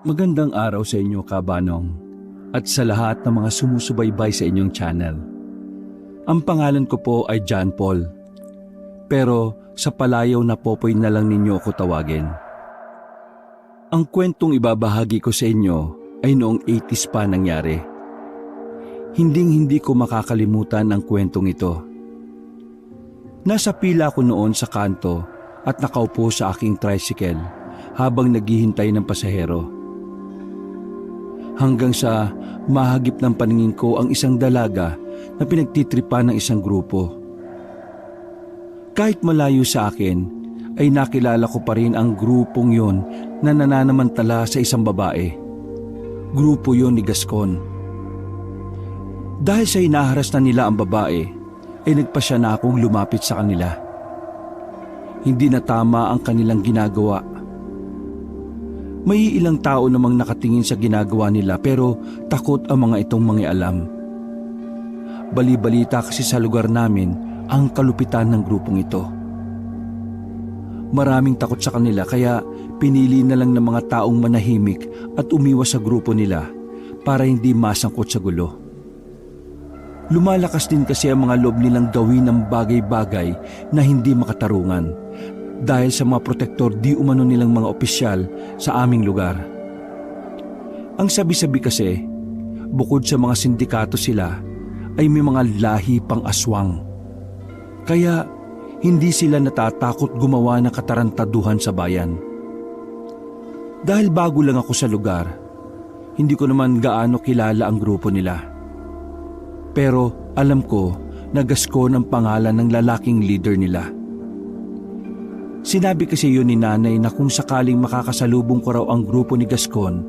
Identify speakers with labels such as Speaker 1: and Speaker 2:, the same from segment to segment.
Speaker 1: Magandang araw sa inyo, Kabanong, at sa lahat ng mga sumusubaybay sa inyong channel. Ang pangalan ko po ay John Paul, pero sa palayaw na Popoy na lang ninyo ako tawagin. Ang kwentong ibabahagi ko sa inyo ay noong 80s pa nangyari. Hinding-hindi ko makakalimutan ang kwentong ito. Nasa pila ko noon sa kanto at nakaupo sa aking tricycle habang naghihintay ng pasahero. Hanggang sa mahagip ng paningin ko ang isang dalaga na pinagtitripan ng isang grupo. Kahit malayo sa akin, ay nakilala ko pa rin ang grupong yon na nananamantala sa isang babae. Grupo yon ni Gascon. Dahil sa inaharas na nila ang babae, ay nagpasya na akong lumapit sa kanila. Hindi na tama ang kanilang ginagawa. May ilang tao namang nakatingin sa ginagawa nila pero takot ang mga itong mangialam. Bali-balita kasi sa lugar namin ang kalupitan ng grupong ito. Maraming takot sa kanila kaya pinili na lang ng mga taong manahimik at umiwas sa grupo nila para hindi masangkot sa gulo. Lumalakas din kasi ang mga loob nilang gawin ng bagay-bagay na hindi makatarungan dahil sa mga protektor di umano nilang mga opisyal sa aming lugar. Ang sabi-sabi kasi, bukod sa mga sindikato sila, ay may mga lahi pang aswang. Kaya hindi sila natatakot gumawa ng katarantaduhan sa bayan. Dahil bago lang ako sa lugar, hindi ko naman gaano kilala ang grupo nila. Pero alam ko na Gascon ang pangalan ng lalaking leader nila. Sinabi kasi yun ni nanay na kung sakaling makakasalubong ko raw ang grupo ni Gascon,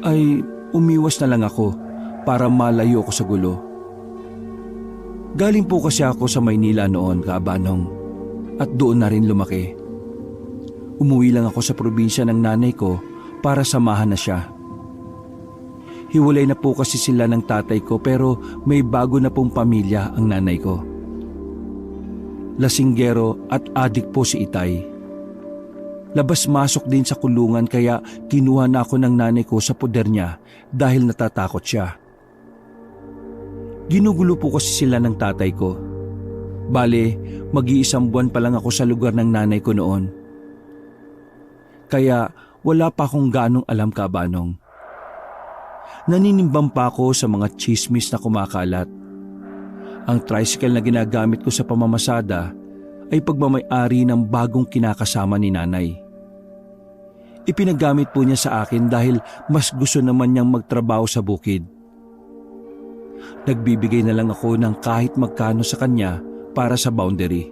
Speaker 1: ay umiwas na lang ako para malayo ako sa gulo. Galing po kasi ako sa Maynila noon, Kabanong, at doon na rin lumaki. Umuwi lang ako sa probinsya ng nanay ko para samahan na siya. Hiwalay na po kasi sila ng tatay ko pero may bago na pong pamilya ang nanay ko. Lasinggero at adik po si Itay. Labas-masok din sa kulungan kaya kinuha na ako ng nanay ko sa poder niya dahil natatakot siya. Ginugulo po kasi sila ng tatay ko. Bale, mag-iisang buwan pa lang ako sa lugar ng nanay ko noon. Kaya wala pa akong ganong alam, Kabanong. Naninimbang pa ako sa mga chismis na kumakalat. Ang tricycle na ginagamit ko sa pamamasada ay pagmamay-ari ng bagong kinakasama ni nanay. Ipinagamit po niya sa akin dahil mas gusto naman niyang magtrabaho sa bukid. Nagbibigay na lang ako ng kahit magkano sa kanya para sa boundary.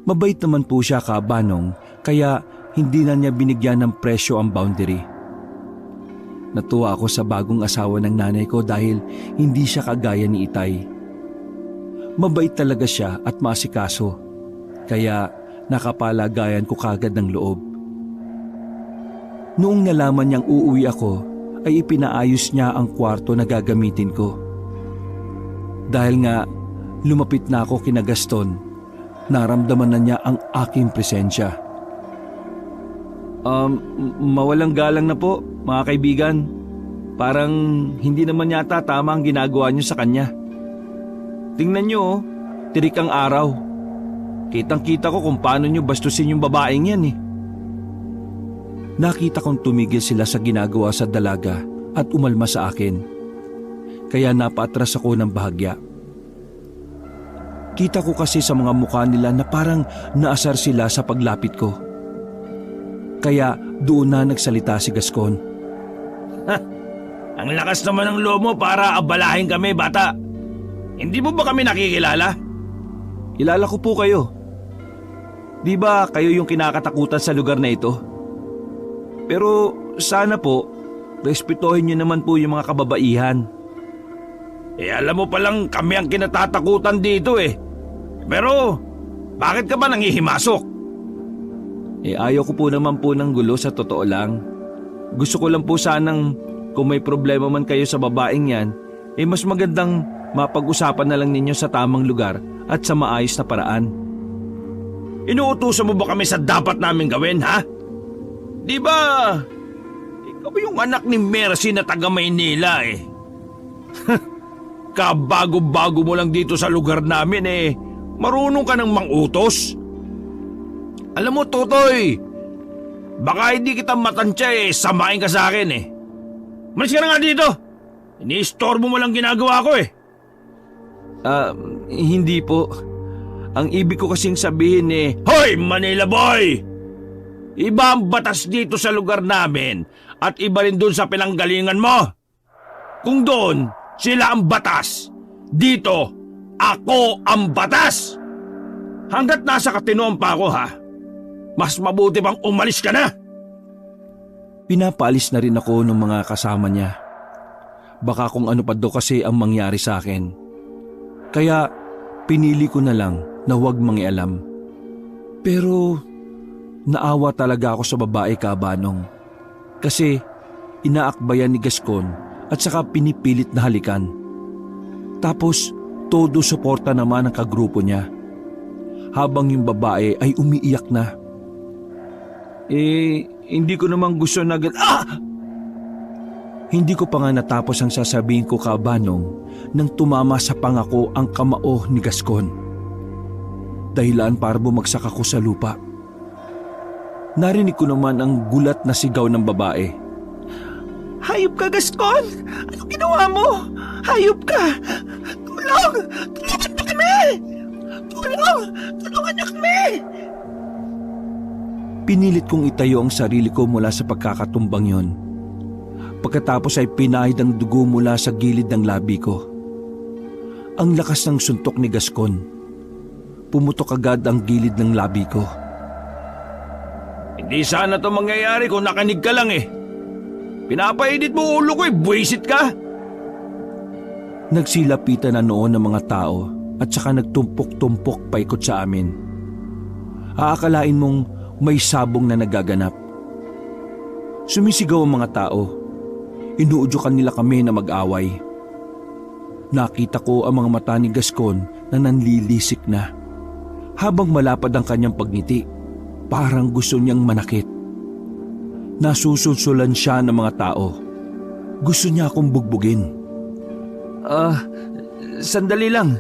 Speaker 1: Mabait naman po siya, Kabanong, kaya hindi na niya binigyan ng presyo ang boundary. Natuwa ako sa bagong asawa ng nanay ko dahil hindi siya kagaya ni Itay. Mabait talaga siya at maasikaso, kaya nakapalagayan ko kagad ng loob. Noong nalaman niyang uuwi ako, ay ipinaayos niya ang kwarto na gagamitin ko. Dahil nga lumapit na ako kina Gaston, naramdaman na niya ang aking presensya. Mawalang galang na po, mga kaibigan. Parang hindi naman yata tama ang ginagawa niyo sa kanya. Tingnan niyo, tirik ang araw. Kitang-kita ko kung paano niyo bastusin yung babaeng yan eh. Nakita kong tumigil sila sa ginagawa sa dalaga at umalma sa akin. Kaya napaatras ako ng bahagya. Kita ko kasi sa mga mukha nila na parang naasar sila sa paglapit ko. Kaya doon na nagsalita si Gascon.
Speaker 2: Ang lakas naman ng loob mo para abalahin kami, bata. Hindi mo ba kami nakikilala?
Speaker 1: Kilala ko po kayo. Di ba kayo yung kinakatakutan sa lugar na ito? Pero sana po, respetuhin niyo naman po yung mga kababaihan.
Speaker 2: Alam mo palang kami ang kinatatakutan dito eh. Pero, bakit ka ba nangihimasok?
Speaker 1: Ayaw ko po naman po ng gulo sa totoo lang. Gusto ko lang po sanang kung may problema man kayo sa babaeng yan, mas magandang mapag-usapan na lang ninyo sa tamang lugar at sa maayos na paraan.
Speaker 2: Inuutusan mo ba kami sa dapat namin gawin, ha? Di ba Ikaw yung anak ni Mercy na taga Maynila eh. Kabago-bago mo lang dito sa lugar namin eh. Marunong ka ng mangutos. Alam mo, Totoy, baka hindi kita matansya eh, samain ka sa akin eh. Malis ka na nga dito. Ini-istorbo mo lang ginagawa ko eh.
Speaker 1: Hindi po. Ang ibig ko kasing sabihin eh...
Speaker 2: Hoy, Manila boy! Iba ang batas dito sa lugar namin at iba rin doon sa pinanggalingan mo. Kung doon, sila ang batas. Dito, ako ang batas. Hanggat nasa katinoan pa ako ha, mas mabuti bang umalis ka na?
Speaker 1: Pinapaalis na rin ako ng mga kasama niya. Baka kung ano pa daw kasi ang mangyari sa akin. Kaya pinili ko na lang na huwag mangialam. Pero naawa talaga ako sa babae, Kabanong. Kasi inaakbayan ni Gascon at saka pinipilit na halikan. Tapos todo suporta naman ang kagrupo niya. Habang yung babae ay umiiyak na. Hindi ko naman gusto na Hindi ko pa nga natapos ang sasabihin ko, Kabanong, nang tumama sa pangako ang kamao ni Gascon. Dahilan para bumagsak ako sa lupa. Narinig ko naman ang gulat na sigaw ng babae.
Speaker 3: Hayop ka, Gascon! Ano ginawa mo? Hayop ka! Tulong! Tulungan mo kami! Tulong! Tulungan niyo kami!
Speaker 1: Pinilit kong itayo ang sarili ko mula sa pagkakatumbang yon. Pagkatapos ay pinahid ang dugo mula sa gilid ng labi ko. Ang lakas ng suntok ni Gascon. Pumutok agad ang gilid ng labi ko.
Speaker 2: Hindi sana to mangyayari kung nakanig ka lang eh. Pinapainit mo ulo ko eh, buwisit ka.
Speaker 1: Nagsilapitan na noon ng mga tao at saka nagtumpok-tumpok paikot sa amin. Aakalain mong may sabong na nagaganap. Sumisigaw ang mga tao. Inuudyokan nila kami na mag-away. Nakita ko ang mga mata ni Gascon na nanlilisik na. Habang malapad ang kanyang pagngiti, parang gusto niyang manakit. Nasusulsulan siya ng mga tao. Gusto niya akong bugbugin. Sandali lang.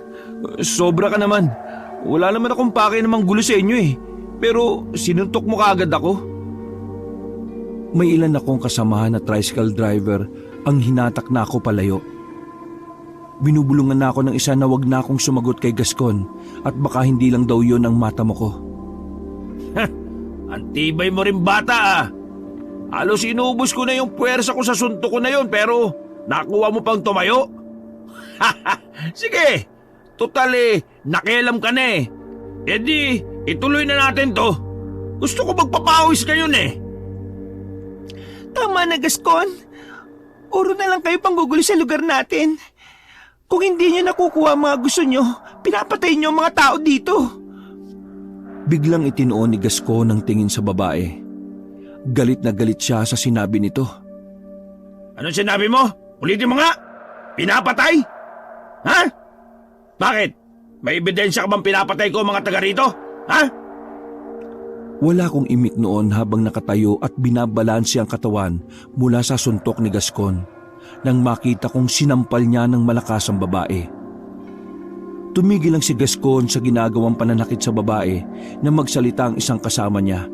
Speaker 1: Sobra ka naman. Wala naman akong pake namang gulo sa inyo eh. Pero sinuntok mo kaagad ako. May ilan akong kasamahan na tricycle driver ang hinatak na ako palayo. Binubulungan na ako ng isa na wag na akong sumagot kay Gascon at baka hindi lang daw yon ang mata mo ko.
Speaker 2: Antibay mo rin bata ah. Halos inubos ko na yung puwersa ko sa suntok ko na yon pero nakuha mo pang tumayo. Sige, total eh, nakialam ka na eh. E di, ituloy na natin to. Gusto ko magpapawis ngayon eh.
Speaker 3: Tama na, Gascon. Puro na lang kayo panggugulo sa lugar natin. Kung hindi niyo nakukuha ang mga gusto niyo, pinapatay niyo ang mga tao dito.
Speaker 1: Biglang itinoon ni Gascon ang tingin sa babae. Galit na galit siya sa sinabi nito.
Speaker 2: Anong sinabi mo? Ulitin mo nga. Pinapatay? Ha? Bakit? May ebidensya ka bang pinapatay ko ang mga taga rito? Ha?
Speaker 1: Wala akong imik noon habang nakatayo at binabalansi ang katawan mula sa suntok ni Gascon nang makita kong sinampal niya ng malakas ang babae. Tumigil lang si Gascon sa ginagawang pananakit sa babae na magsalita ang isang kasama niya.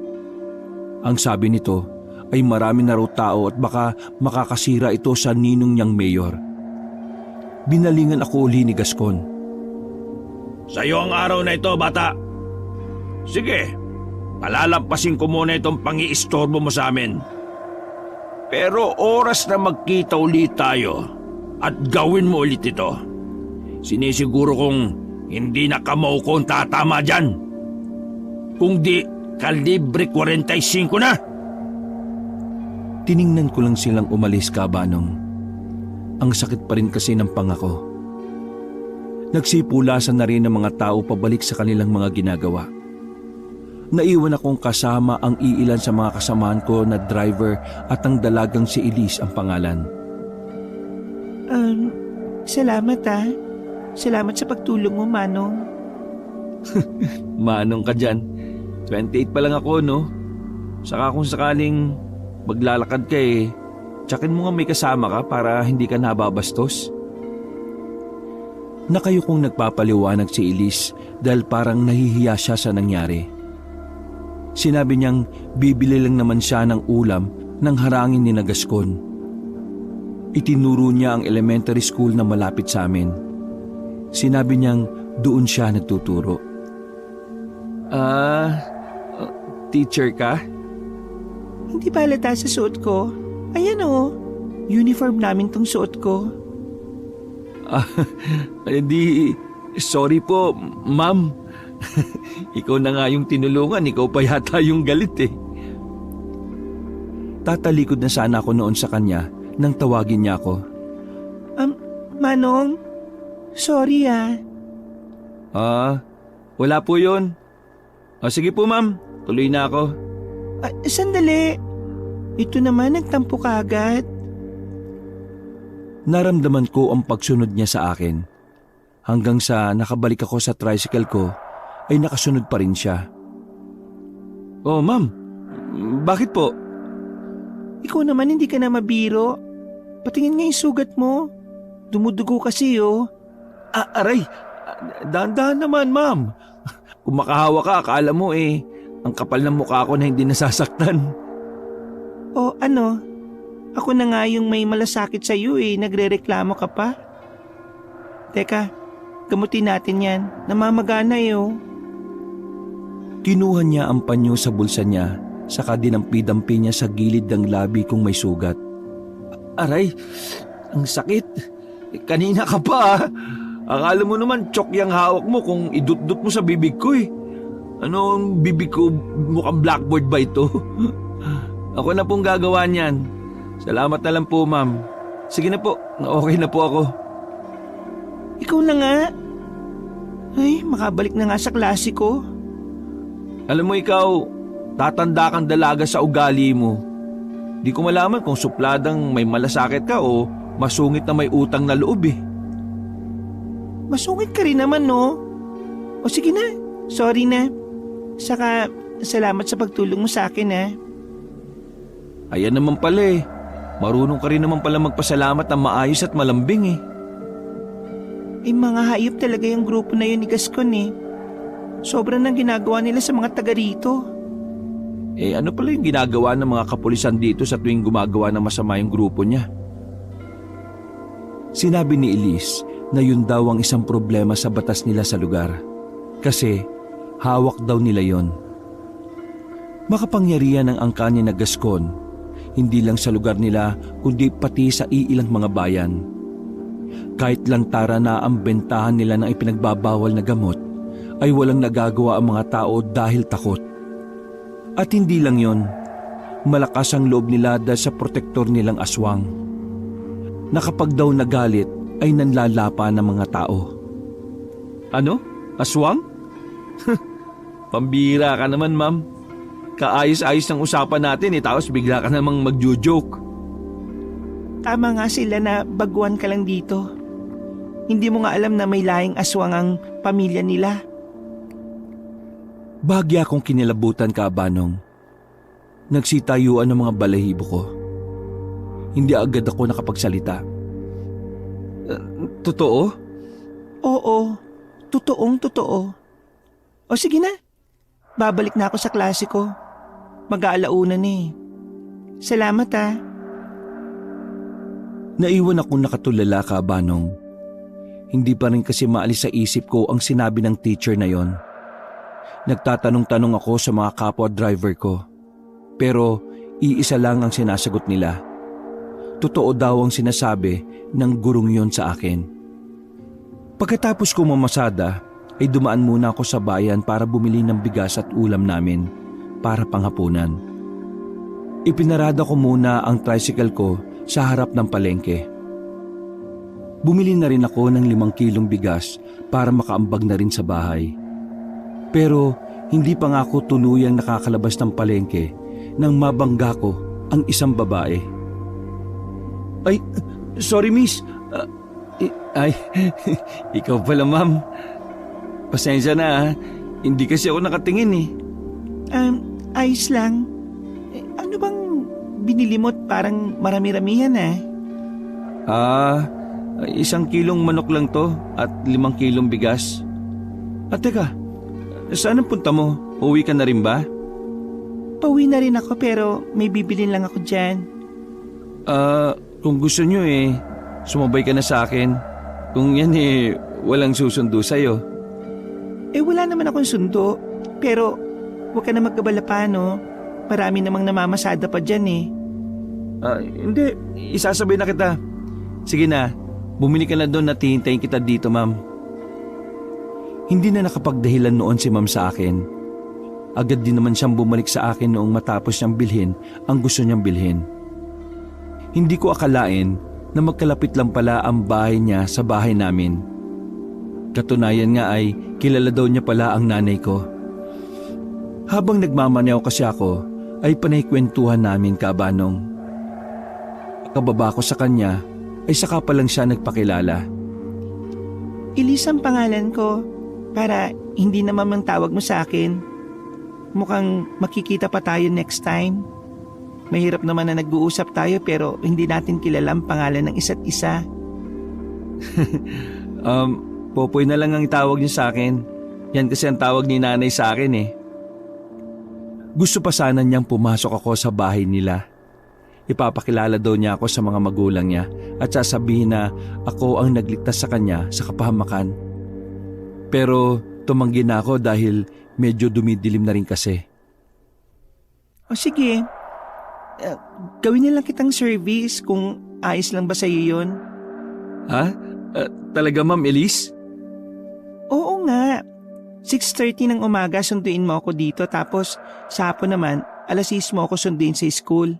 Speaker 1: Ang sabi nito ay marami na raw tao at baka makakasira ito sa ninong niyang mayor. Binalingan ako uli ni Gascon.
Speaker 2: Sa'yo ang araw na ito, bata. Sige, palalampasin ko muna itong pang-iistorbo mo sa amin. Pero oras na magkita ulit tayo at gawin mo ulit ito. Sinisiguro kong hindi na kamao ko ang tatama dyan. Kung di, kalibre 45 na.
Speaker 1: Tiningnan ko lang silang umalis, Kabanong. Ang sakit pa rin kasi ng pangako. Nagsipulasan na rin ang mga tao pabalik sa kanilang mga ginagawa. Naiwan akong kasama ang iilan sa mga kasamahan ko na driver at ang dalagang si Elise ang pangalan.
Speaker 3: Salamat ah. Salamat sa pagtulong mo, Manong.
Speaker 1: Manong ka dyan. 28 pa lang ako, no? Saka kung sakaling maglalakad ka Tsakin mo nga may kasama ka para hindi ka nababastos. Nakayukong nagpapaliwanag si Elise dahil parang nahihiya siya sa nangyari. Sinabi niyang bibili lang naman siya ng ulam nang harangin ni Gascon. Itinuro niya ang elementary school na malapit sa amin. Sinabi niyang doon siya nagtuturo. Teacher ka?
Speaker 3: Hindi ba halata sa suot ko? Ayan o, uniform namin tong suot ko.
Speaker 1: Sorry po, ma'am. Ikaw na nga yung tinulungan, ikaw pa yata yung galit eh. Tatalikod na sana ako noon sa kanya nang tawagin niya ako.
Speaker 3: Manong, sorry
Speaker 1: Wala po yun. Sige po ma'am, tuloy na ako.
Speaker 3: Sandali. Ito naman, nagtampo ka agad.
Speaker 1: Naramdaman ko ang pagsunod niya sa akin. Hanggang sa nakabalik ako sa tricycle ko, ay nakasunod pa rin siya. Oh ma'am, bakit po?
Speaker 3: Ikaw naman hindi ka na mabiro. Patingin nga yung sugat mo. Dumudugo kasi
Speaker 1: Aray, dahan-dahan naman ma'am. Kung makahawa ka, akala mo ang kapal ng mukha ko na hindi nasasaktan.
Speaker 3: O ano? Ako na nga yung may malasakit sa iyo nagrereklamo ka pa. Teka, gamutin natin yan. Namamagana
Speaker 1: Kinuha niya ang panyo sa bulsa niya, saka dinampi-dampi niya sa gilid ng labi kong may sugat. Aray, ang sakit. Kanina ka pa Akala mo naman chok yung hawak mo kung idut-dut mo sa bibig ko Ano ang bibig ko, mukhang blackboard ba ito? Ako na pong gagawa niyan. Salamat na lang po ma'am. Sige na po, okay na po ako.
Speaker 3: Ikaw na nga. Ay, makabalik na nga sa klase ko.
Speaker 1: Alam mo ikaw, tatanda kang dalaga sa ugali mo. Di ko malaman kung supladang may malasakit ka o masungit na may utang na loob
Speaker 3: Masungit ka rin naman, no? O sige na, sorry na. Saka, salamat sa pagtulong mo sa akin,
Speaker 1: Ayan naman pala Marunong ka rin naman pala magpasalamat na maayos at malambing
Speaker 3: Mga hayop talaga yung grupo na yun ni Gascon Sobrang nang ginagawa nila sa mga taga rito.
Speaker 1: Ano pala yung ginagawa ng mga kapulisan dito sa tuwing gumagawa ng masama yung grupo niya? Sinabi ni Elise na yun daw ang isang problema sa batas nila sa lugar. Kasi hawak daw nila yon. Makapangyarihan ang angka ni Gascon, hindi lang sa lugar nila kundi pati sa iilang mga bayan. Kahit lantara na ang bentahan nila ng ipinagbabawal na gamot, ay walang nagagawa ang mga tao dahil takot. At hindi lang yon, malakas ang loob nila dahil sa protektor nilang aswang. Na kapag daw nagalit ay nanlalapa ng mga tao. Ano? Aswang? Pambira ka naman ma'am. Kaayos-ayos ng usapan natin tapos bigla ka namang magjo-joke.
Speaker 3: Tama nga sila na baguhan ka lang dito. Hindi mo nga alam na may lahing aswang ang pamilya nila.
Speaker 1: Bahagya akong kinilabutan ka, Banong. Nagsitayuan ng mga balahibo ko. Hindi agad ako nakapagsalita. Totoo?
Speaker 3: Oo, totoong totoo. O sige na, babalik na ako sa klase ko. Mag-aalauna Salamat
Speaker 1: Naiwan akong nakatulala ka, Banong. Hindi pa rin kasi maalis sa isip ko ang sinabi ng teacher na yon. Nagtatanong-tanong ako sa mga kapwa driver ko. Pero iisa lang ang sinasagot nila. Totoo daw ang sinasabi ng gurong yon sa akin. Pagkatapos ko mamasada, ay dumaan muna ako sa bayan para bumili ng bigas at ulam namin para panghapunan. Ipinarada ko muna ang tricycle ko sa harap ng palengke. Bumili na rin ako ng 5 kilong bigas para makaambag na rin sa bahay. Pero hindi pa nga ako tuluyang nakakalabas ng palengke nang mabangga ko ang isang babae. Ay, sorry miss. Ikaw pala ma'am. Pasensya na hindi kasi ako nakatingin
Speaker 3: Ayos lang. Ano bang binili mo parang marami-ramihan
Speaker 1: Ah, 1 kilong manok lang to at 5 kilong bigas. At teka, saan ang punta mo? Uwi ka na rin ba?
Speaker 3: Pauwi na rin ako pero may bibilin lang ako dyan.
Speaker 1: Kung gusto nyo sumabay ka na sa akin. Kung yan walang susundo sa'yo.
Speaker 3: Wala naman akong sundo. Pero huwag ka na magkabala pa, no? Marami namang namamasada pa dyan
Speaker 1: Hindi, isasabay na kita. Sige na, bumili ka na doon at hihintayin kita dito, ma'am. Hindi na nakapagdahilan noon si ma'am sa akin. Agad din naman siyang bumalik sa akin noong matapos niyang bilhin ang gusto niyang bilhin. Hindi ko akalain na magkalapit lang pala ang bahay niya sa bahay namin. Katunayan nga ay kilala daw niya pala ang nanay ko. Habang nagmamaneho kasi ako ay panay-kwentuhan namin kabanong. Kababa ko sa kanya ay saka pa lang siya nagpakilala.
Speaker 3: Elise ang pangalan ko para hindi naman ang tawag mo sa akin. Mukhang makikita pa tayo next time. Mahirap naman na nag-uusap tayo pero hindi natin kilala ang pangalan ng isa't isa.
Speaker 1: Popoy na lang ang tawag niyo sa akin. Yan kasi ang tawag ni nanay sa akin Gusto pa sana niyang pumasok ako sa bahay nila. Ipapakilala daw niya ako sa mga magulang niya at sasabihin na ako ang nagligtas sa kanya sa kapahamakan. Pero tumanggi na ako dahil medyo dumidilim na rin kasi.
Speaker 3: O sige, gawin na lang kitang service kung ayos lang ba sa'yo yun.
Speaker 1: Ha? Talaga, Ma'am Elise?
Speaker 3: Oo nga. 6:30 ng umaga sunduin mo ako dito tapos sa hapon naman 6:00 mo ako sunduin sa school.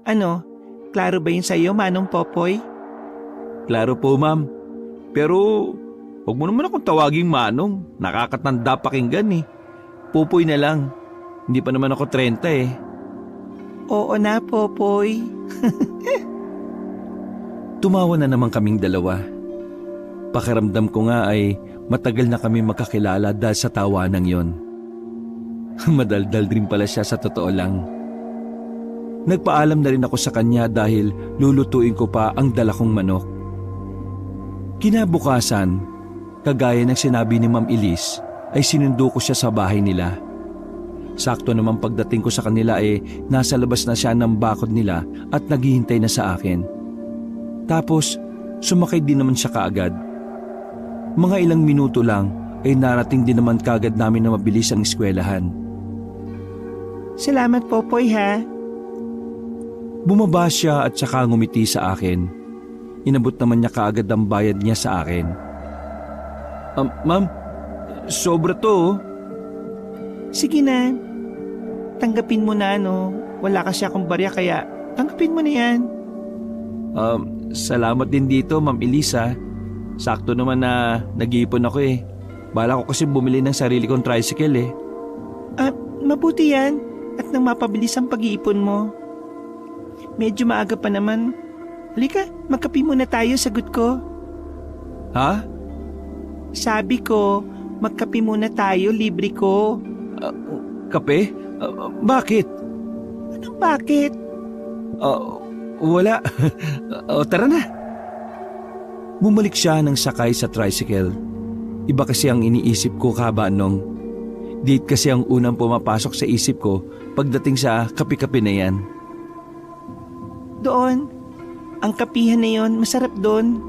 Speaker 3: Ano, klaro ba yun sa'yo, Manong Popoy?
Speaker 1: Klaro po, ma'am. Pero huwag mo naman akong tawaging Manong. Nakakatanda pakinggan Popoy na lang. Hindi pa naman ako 30
Speaker 3: Oo na, Popoy.
Speaker 1: Tumawa na naman kaming dalawa. Pakiramdam ko nga ay matagal na kami magkakilala dahil sa tawanang yon. Madaldal rin pala siya sa totoo lang. Nagpaalam na rin ako sa kanya dahil lulutuin ko pa ang dala kong manok. Kinabukasan, kagaya ng sinabi ni Ma'am Elise, ay sinundo ko siya sa bahay nila. Sakto naman pagdating ko sa kanila nasa labas na siya ng bakod nila at naghihintay na sa akin. Tapos, sumakay din naman siya kaagad. Mga ilang minuto lang ay narating din naman kaagad namin na mabilis ang eskwelahan.
Speaker 3: Salamat, Popoy, ha?
Speaker 1: Bumaba siya at saka ngumiti sa akin. Inabot naman niya kaagad ang bayad niya sa akin. Ma'am, sobra to.
Speaker 3: Sige na. Tanggapin mo na, no? Wala kasi akong barya kaya tanggapin mo na yan.
Speaker 1: Salamat din dito, Ma'am Elisa. Sakto naman na nag-iipon ako Bala ko kasi bumili ng sarili kong tricycle
Speaker 3: Mabuti yan at nang mapabilis ang pag-iipon mo. Medyo maaga pa naman. Halika, magkape muna tayo, sagot ko.
Speaker 1: Ha?
Speaker 3: Sabi ko, magkape muna tayo, libre ko.
Speaker 1: Kape? Bakit?
Speaker 3: Anong bakit?
Speaker 1: Wala. Tara na. Bumalik siya nang sakay sa tricycle. Iba kasi ang iniisip ko kabanong. Date kasi ang unang pumapasok sa isip ko pagdating sa kape-kape na yan.
Speaker 3: Doon, ang kapihan na yon, masarap doon.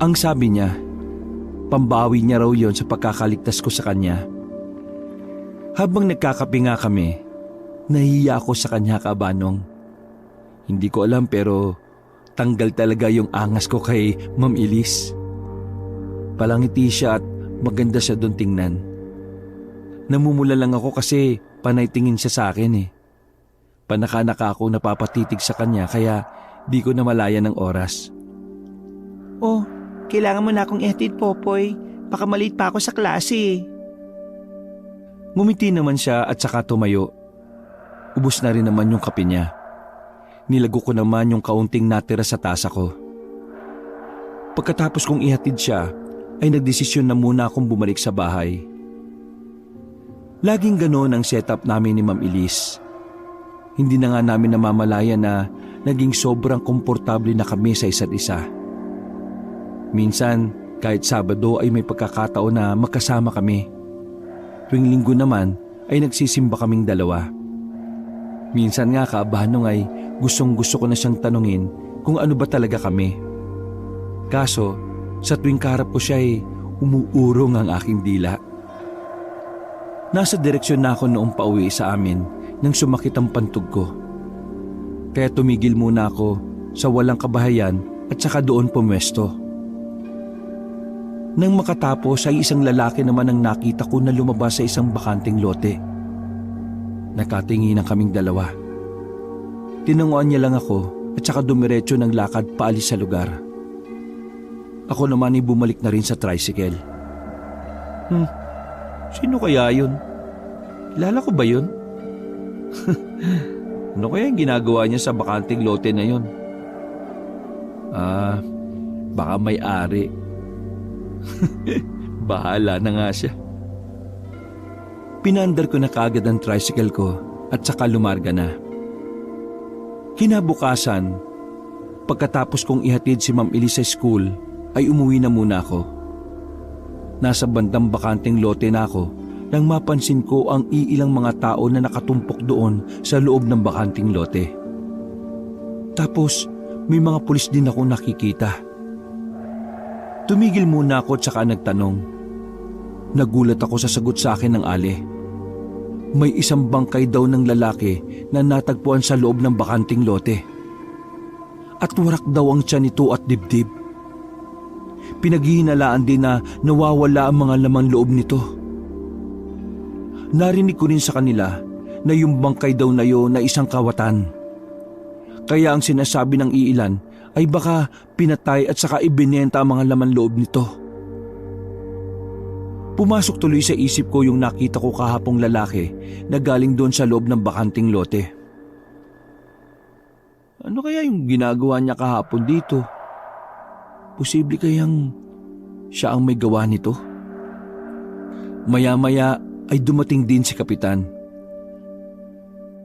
Speaker 1: Ang sabi niya, pambawi niya raw yon sa pagkakaligtas ko sa kanya. Habang nagkakape nga kami, nahihiya ako sa kanya kabanong. Hindi ko alam pero tanggal talaga yung angas ko kay Ma'am Elise. Palangiti siya at maganda siya doon tingnan. Namumula lang ako kasi panay tingin siya sa akin Panaka-naka ako napapatitig sa kanya kaya di ko na malaya ng oras.
Speaker 3: Oh, kailangan mo na akong ihatid, Popoy. Baka maliit pa ako sa klase.
Speaker 1: Ngumiti naman siya at saka tumayo. Ubus na rin naman yung kape niya. Nilago ko naman yung kaunting natira sa tasa ko. Pagkatapos kong ihatid siya, ay nagdesisyon na muna akong bumalik sa bahay. Laging ganoon ang setup namin ni Ma'am Elise. Hindi na nga namin namamalayan na naging sobrang komportable na kami sa isa't isa. Minsan, kahit Sabado ay may pagkakataon na magkasama kami. Tuwing Linggo naman ay nagsisimba kaming dalawa. Minsan nga kaabahan nung ay gustong-gusto ko na siyang tanungin kung ano ba talaga kami. Kaso, sa tuwing kaharap ko siya ay umuurong ang aking dila. Nasa direksyon na ako noong pauwi sa amin nang sumakit ang pantog ko. Kaya tumigil muna ako sa walang kabahayan at saka doon pumwesto. Nang makatapos ay isang lalaki naman ang nakita ko na lumabas sa isang bakanting lote. Nakatinginan kaming dalawa. Tinanguan niya lang ako at saka dumiretso ng lakad paalis sa lugar. Ako naman ay bumalik na rin sa tricycle. Sino kaya yun? Kilala ko ba yun? Ano kaya yung ginagawa niya sa bakanting lote na yun? Baka may-ari. Bahala na nga siya. Pinandar ko na kaagad ang tricycle ko at saka lumarga na. Kinabukasan, pagkatapos kong ihatid si Ma'am Elise sa school, ay umuwi na muna ako. Nasa bandang bakanting lote na ako nang mapansin ko ang iilang mga tao na nakatumpok doon sa loob ng bakanting lote. Tapos may mga pulis din ako nakikita. Tumigil muna ako at saka nagtanong. Nagulat ako sa sagot sa akin ng ale. May isang bangkay daw ng lalaki na natagpuan sa loob ng bakanting lote. At warak daw ang tiyan nito at dibdib. Pinaghihinalaan din na nawawala ang mga laman loob nito. Narinig ko rin sa kanila na yung bangkay daw na yun na isang kawatan. Kaya ang sinasabi ng iilan ay baka pinatay at saka ibinenta ang mga laman loob nito. Pumasok tuloy sa isip ko yung nakita ko kahapong lalaki na galing doon sa loob ng bakanting lote. Ano kaya yung ginagawa niya kahapon dito? Posible kayang siya ang may gawa nito? Maya-maya ay dumating din si Kapitan.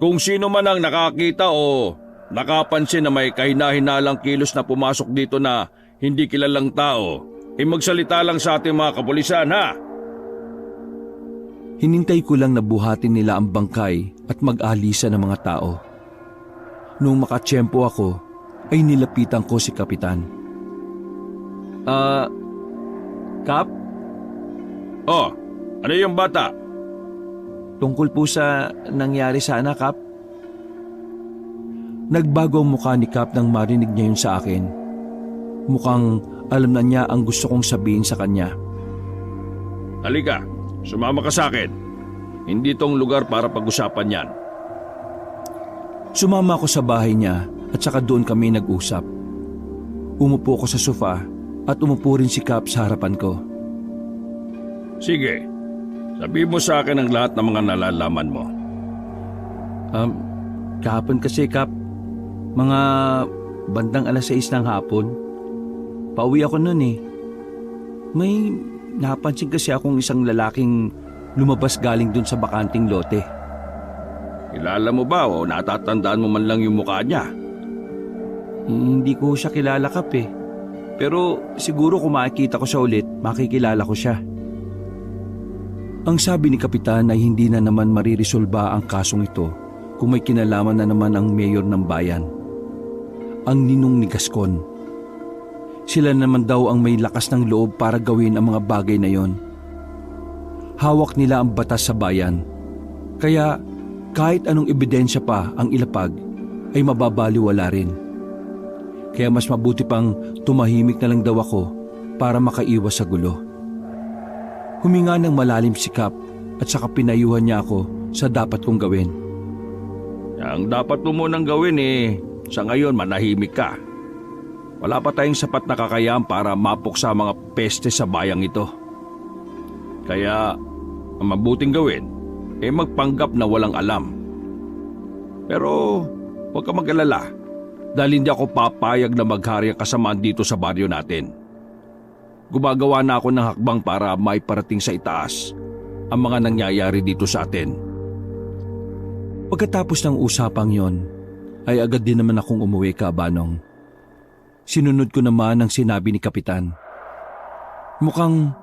Speaker 2: Kung sino man ang nakakita o nakapansin na may kahina-hinalang kilos na pumasok dito na hindi kilalang tao, magsalita lang sa ating mga kapulisan, ha?
Speaker 1: Hinintay ko lang na buhatin nila ang bangkay at mag-alisa ng mga tao. Nung makatsyempo ako, ay nilapitan ko si Kapitan. Kap?
Speaker 2: Oh, ano yung bata?
Speaker 1: Tungkol po sa nangyari sana, Kap. Nagbago ang mukha ni Kap nang marinig niya yun sa akin. Mukhang alam na niya ang gusto kong sabihin sa kanya.
Speaker 2: Halika, sumama ka sa akin. Hindi tong lugar para pag-usapan yan.
Speaker 1: Sumama ako sa bahay niya at saka doon kami nag-usap. Umupo ako sa sofa at umupo rin si Kap sa harapan ko.
Speaker 2: Sige, sabihin mo sa akin ang lahat ng mga nalalaman mo.
Speaker 1: Kahapon kasi, Kap, mga bandang 6:00 ng hapon. Pauwi ako noon eh. May napansin kasi akong isang lalaking lumabas galing dun sa bakanting lote.
Speaker 2: Kilala mo ba o natatandaan mo man lang yung mukha niya?
Speaker 1: Hindi ko siya kilala, Kap eh. Pero siguro kung makikita ko siya ulit, makikilala ko siya. Ang sabi ni Kapitan ay hindi na naman maririsolba ang kasong ito kung may kinalaman na naman ang mayor ng bayan, ang ninong ni Gascon. Sila naman daw ang may lakas ng loob para gawin ang mga bagay na yon. Hawak nila ang batas sa bayan, kaya kahit anong ebidensya pa ang ilapag ay mababaliwala rin. Kaya mas mabuti pang tumahimik na lang daw ako para makaiwas sa gulo. Huminga ng malalim si Kap at saka pinayuhan niya ako sa dapat kong gawin.
Speaker 2: Ang dapat mo munang gawin sa ngayon manahimik ka. Wala pa tayong sapat na kakayahan para mapuksa mga peste sa bayang ito. Kaya ang mabuting gawin magpanggap na walang alam. Pero huwag ka mag-alala dahil hindi ako papayag na maghari ang kasamaan dito sa baryo natin. Gumagawa na ako ng hakbang para maiparating sa itaas ang mga nangyayari dito sa atin.
Speaker 1: Pagkatapos ng usapang yon, ay agad din naman akong umuwi, Kabanong. Sinunod ko naman ang sinabi ni Kapitan. Mukhang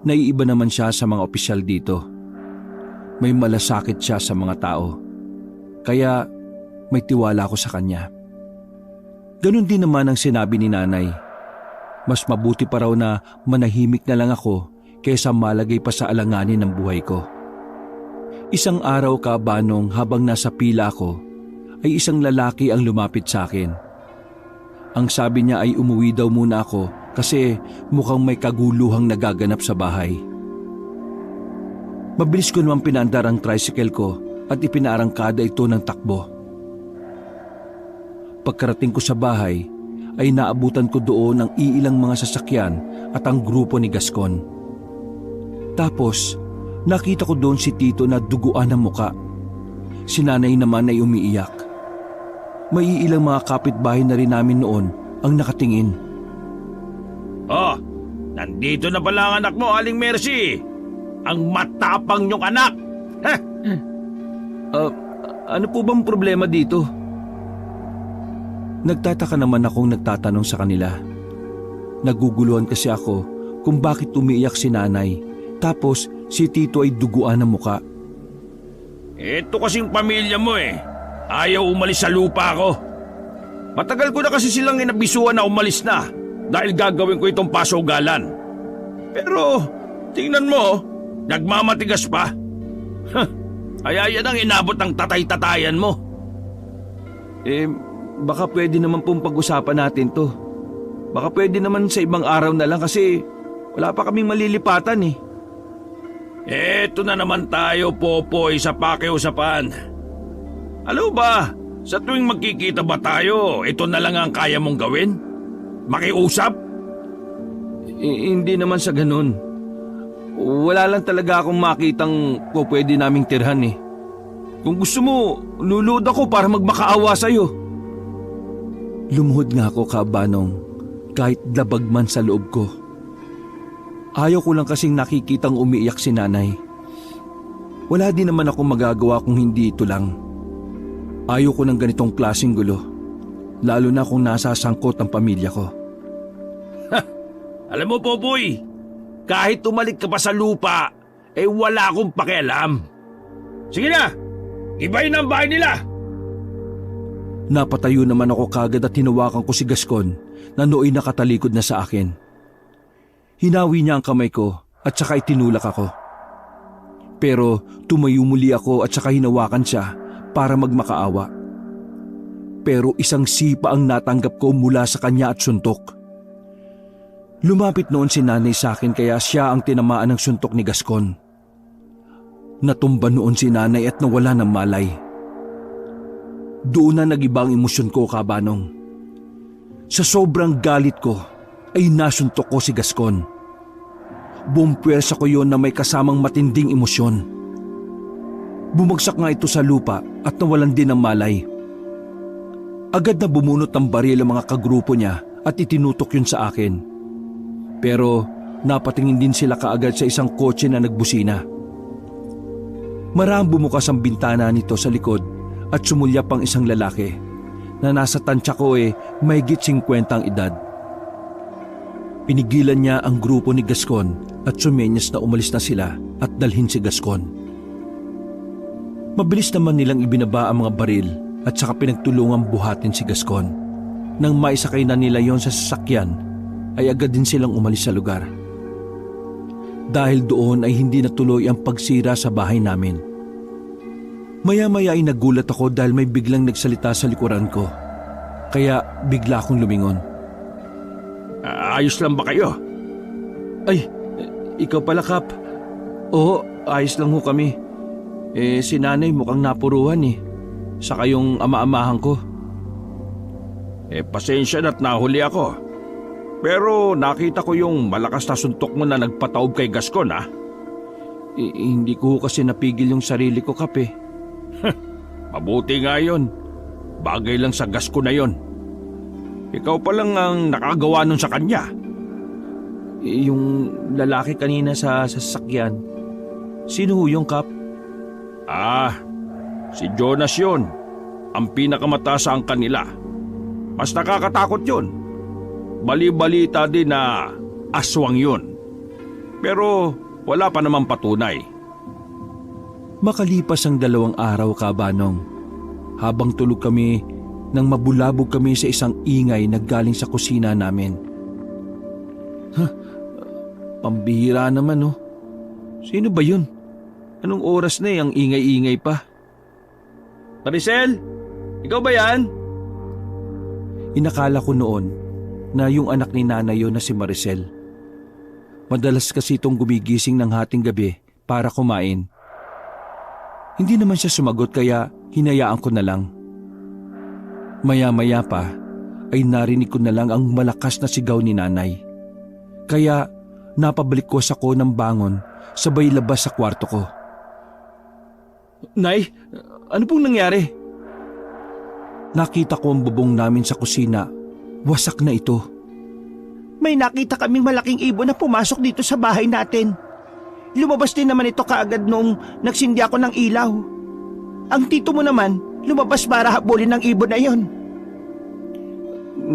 Speaker 1: naiiba naman siya sa mga opisyal dito. May malasakit siya sa mga tao. Kaya may tiwala ako sa kanya. Ganon din naman ang sinabi ni Nanay. Mas mabuti pa raw na manahimik na lang ako kaysa malagay pa sa alanganin ng buhay ko. Isang araw, Kabanong, habang nasa pila ako, ay isang lalaki ang lumapit sa akin. Ang sabi niya ay umuwi daw muna ako kasi mukhang may kaguluhang nagaganap sa bahay. Mabilis ko naman pinandar ang tricycle ko at ipinarangkada ito ng takbo. Pagkarating ko sa bahay, ay naabutan ko doon ang iilang mga sasakyan at ang grupo ni Gascon. Tapos, nakita ko doon si Tito na duguan ang muka. Si Nanay naman ay umiiyak. May ilang mga kapitbahay na rin namin noon ang nakatingin.
Speaker 2: Oh, nandito na pala ang anak mo, Aling Mercy. Ang matapang niyong anak. Heh.
Speaker 1: Ano po bang problema dito? Nagtataka naman akong nagtatanong sa kanila. Naguguluhan kasi ako kung bakit umiiyak si Nanay, tapos si Tito ay duguan ng muka.
Speaker 2: Ito kasing pamilya mo eh. Ayaw umalis sa lupa ko. Matagal ko na kasi silang inabisuan na umalis na dahil gagawin ko itong pasugalan. Pero tingnan mo, nagmamatigas pa. Kaya yan ang inabot ng tatay-tatayan mo.
Speaker 1: Baka pwede naman pong pag-usapan natin to. Baka pwede naman sa ibang araw na lang kasi wala pa kaming malilipatan eh.
Speaker 2: Eto na naman tayo, Popoy, sa pakiusapan. Alam ba, sa tuwing magkikita ba tayo, ito na lang ang kaya mong gawin? Makiusap?
Speaker 1: Hindi naman sa ganun. Wala lang talaga akong makitang pwede naming tirhan eh. Kung gusto mo, lulod ako para magmakaawa sa'yo. Lumuhod nga ako, Kabanong, kahit labag man sa loob ko. Ayaw ko lang kasing nakikitang umiiyak si Nanay. Wala din naman ako magagawa kung hindi ito lang. Ayaw ko ng ganitong klaseng gulo, lalo na kung nasasangkot ang pamilya ko.
Speaker 2: Alam mo, Popoy, kahit tumalik ka pa sa lupa, wala akong pakialam. Sige na, ibahin ang bahay nila.
Speaker 1: Napatayo naman ako kagad at hinawakan ko si Gascon na nooy nakatalikod na sa akin. Hinawi niya ang kamay ko at saka itinulak ako. Pero tumayo muli ako at saka hinawakan siya para magmakaawa. Pero isang sipa ang natanggap ko mula sa kanya at suntok. Lumapit noon si Nanay sa akin kaya siya ang tinamaan ng suntok ni Gascon. Natumba noon si Nanay at nawala ng malay. Doon na nag-iba ang emosyon ko, Kabanong. Sa sobrang galit ko, ay nasuntok ko si Gascon. Buong puwersa ko yon na may kasamang matinding emosyon. Bumagsak nga ito sa lupa at nawalan din ng malay. Agad na bumunot ng baril ang mga kagrupo niya at itinutok yun sa akin. Pero napatingin din sila kaagad sa isang kotse na nagbusina. Marahang bumukas ang bintana nito sa likod at sumulyap ang isang lalaki na nasa tansya ko mahigit 50 ang edad. Pinigilan niya ang grupo ni Gascon at sumenyas na umalis na sila at dalhin si Gascon. Mabilis naman nilang ibinaba ang mga baril at saka pinagtulungang buhatin si Gascon. Nang maisakay na nila yon sa sasakyan, ay agad din silang umalis sa lugar. Dahil doon ay hindi natuloy ang pagsira sa bahay namin. Maya-maya ay nagulat ako dahil may biglang nagsalita sa likuran ko. Kaya bigla akong lumingon.
Speaker 2: Ayos lang ba kayo?
Speaker 1: Ay, ikaw pala, Kap. Oo, ayos lang ho kami. Si Nanay mukhang napuruhan eh. Saka yung ama-amahan ko.
Speaker 2: Pasensya na't nahuli ako. Pero nakita ko yung malakas na suntok mo na nagpataob kay Gascon, ha?
Speaker 1: Hindi ko kasi napigil yung sarili ko, Kap eh.
Speaker 2: Mabuti nga yun. Bagay lang sa Gascon na yon. Ikaw pa lang ang nakagawa nun sa kanya.
Speaker 1: Yung lalaki kanina sa sasakyan, sino ho yung, Kap?
Speaker 2: Si Jonas yun. Ang pinakamataas sa angkan nila. Mas nakakatakot yun. Bali-balita din na aswang yun. Pero wala pa namang patunay.
Speaker 1: Makalipas ang 2 araw, Kabanong, habang tulog kami nang mabulabog kami sa isang ingay na galing sa kusina namin. Pambihira naman, oh. Sino ba yun? Anong oras na ang ingay-ingay pa?
Speaker 2: Maricel, ikaw ba yan?
Speaker 1: Inakala ko noon na yung anak ni nanay yun na si Maricel. Madalas kasi itong gumigising ng hating gabi para kumain. Hindi naman siya sumagot kaya hinayaan ko na lang. Maya-maya pa ay narinig ko na lang ang malakas na sigaw ni nanay. Kaya napabalik ko sa ko ng bangon sabay labas sa kwarto ko.
Speaker 2: Nay, ano pong nangyari?
Speaker 1: Nakita ko ang bubong namin sa kusina. Wasak na ito.
Speaker 3: May nakita kaming malaking ibon na pumasok dito sa bahay natin. Lumabas din naman ito kaagad noong nagsindi ako ng ilaw. Ang tito mo naman, lumabas para habulin ng ibon na yon.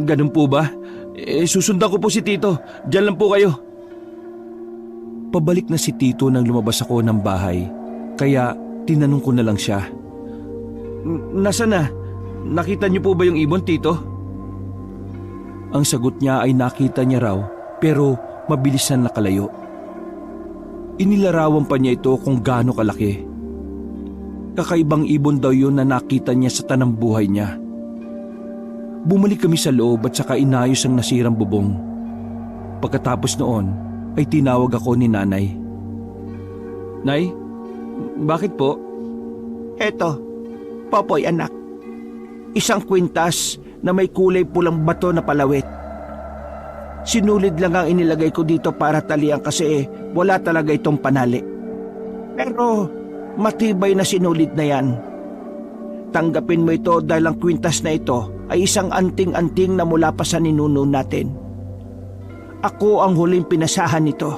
Speaker 1: Ganun po ba? Susundan ko po si Tito. Diyan lang po kayo. Pabalik na si Tito nang lumabas ako ng bahay. Kaya tinanong ko na lang siya. Nasaan na? Nakita niyo po ba yung ibon, Tito? Ang sagot niya ay nakita niya raw pero mabilis na nakalayo. Inilarawan pa niya ito kung gaano kalaki. Kakaibang ibon daw yun na nakita niya sa tanang buhay niya. Bumalik kami sa loob at saka inayos ang nasirang bubong. Pagkatapos noon ay tinawag ako ni nanay. Nay, bakit po?
Speaker 3: Eto, Popoy anak. Isang kwintas na may kulay pulang bato na palawit. Sinulid lang ang inilagay ko dito para talian kasi wala talaga itong panali. Pero matibay na sinulid na yan. Tanggapin mo ito dahil ang kwintas na ito ay isang anting-anting na mula pa sa ninuno natin. Ako ang huling pinasahan nito.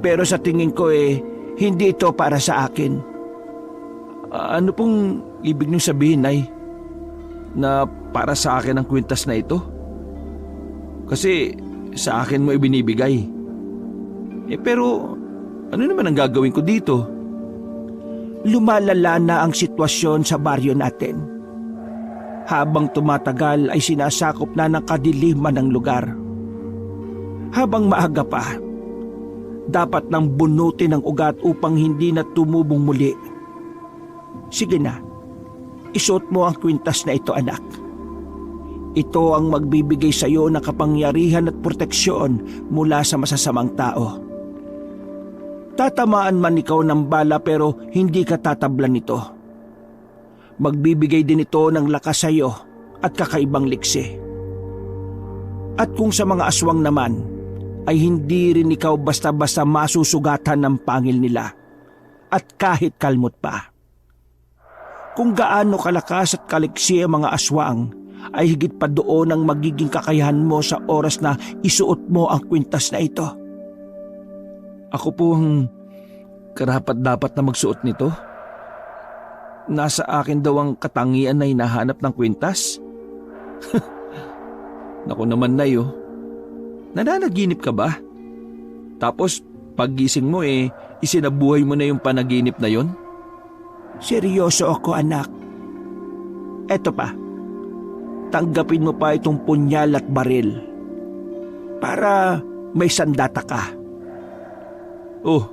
Speaker 3: Pero sa tingin ko hindi ito para sa akin.
Speaker 1: Ano pong ibig niyong sabihin, Nay? Na para sa akin ang kwintas na ito? Kasi sa akin mo ibinibigay. Pero ano naman ang gagawin ko dito?
Speaker 3: Lumalala na ang sitwasyon sa baryo natin. Habang tumatagal ay sinasakop na ng kadiliman ng lugar. Habang maaga pa, dapat nang bunutin ang ugat upang hindi na tumubong muli. Sige na, isuot mo ang kwintas na ito, anak. Ito ang magbibigay sa iyo ng kapangyarihan at proteksyon mula sa masasamang tao. Tatamaan man ikaw ng bala pero hindi ka tatablan nito. Magbibigay din ito ng lakas sa iyo at kakaibang liksi. At kung sa mga aswang naman, ay hindi rin ikaw basta-basta masusugatan ng pangil nila at kahit kalmot pa. Kung gaano kalakas at kaliksi ang mga aswang, ay higit pa doon ang magiging kakayahan mo sa oras na isuot mo ang kwintas na ito.
Speaker 1: Ako po ang karapat-dapat na magsuot nito? Nasa akin daw ang katangian na hinahanap ng kwintas? Naku naman, Nay, oh. Nananaginip ka ba? Tapos paggising mo isinabuhay mo na yung panaginip na yon?
Speaker 3: Seryoso ako, anak. Eto pa, tanggapin mo pa itong punyal at baril para may sandata ka.
Speaker 1: Oh,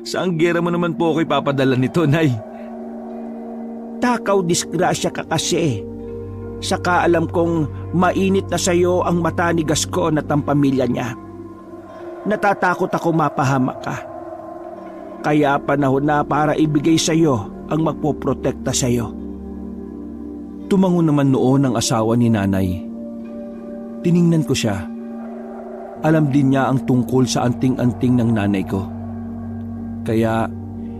Speaker 1: saan gera mo naman po ako ipapadala nito, Nay?
Speaker 3: Takaw disgrasya ka kasi. Saka alam kong mainit na sa'yo ang mata ni Gascon at ang pamilya niya. Natatakot ako mapahamak ka. Kaya panahon na para ibigay sa'yo ang magpoprotekta sa'yo.
Speaker 1: Tumango naman noon ang asawa ni nanay. Tiningnan ko siya. Alam din niya ang tungkol sa anting-anting ng nanay ko. Kaya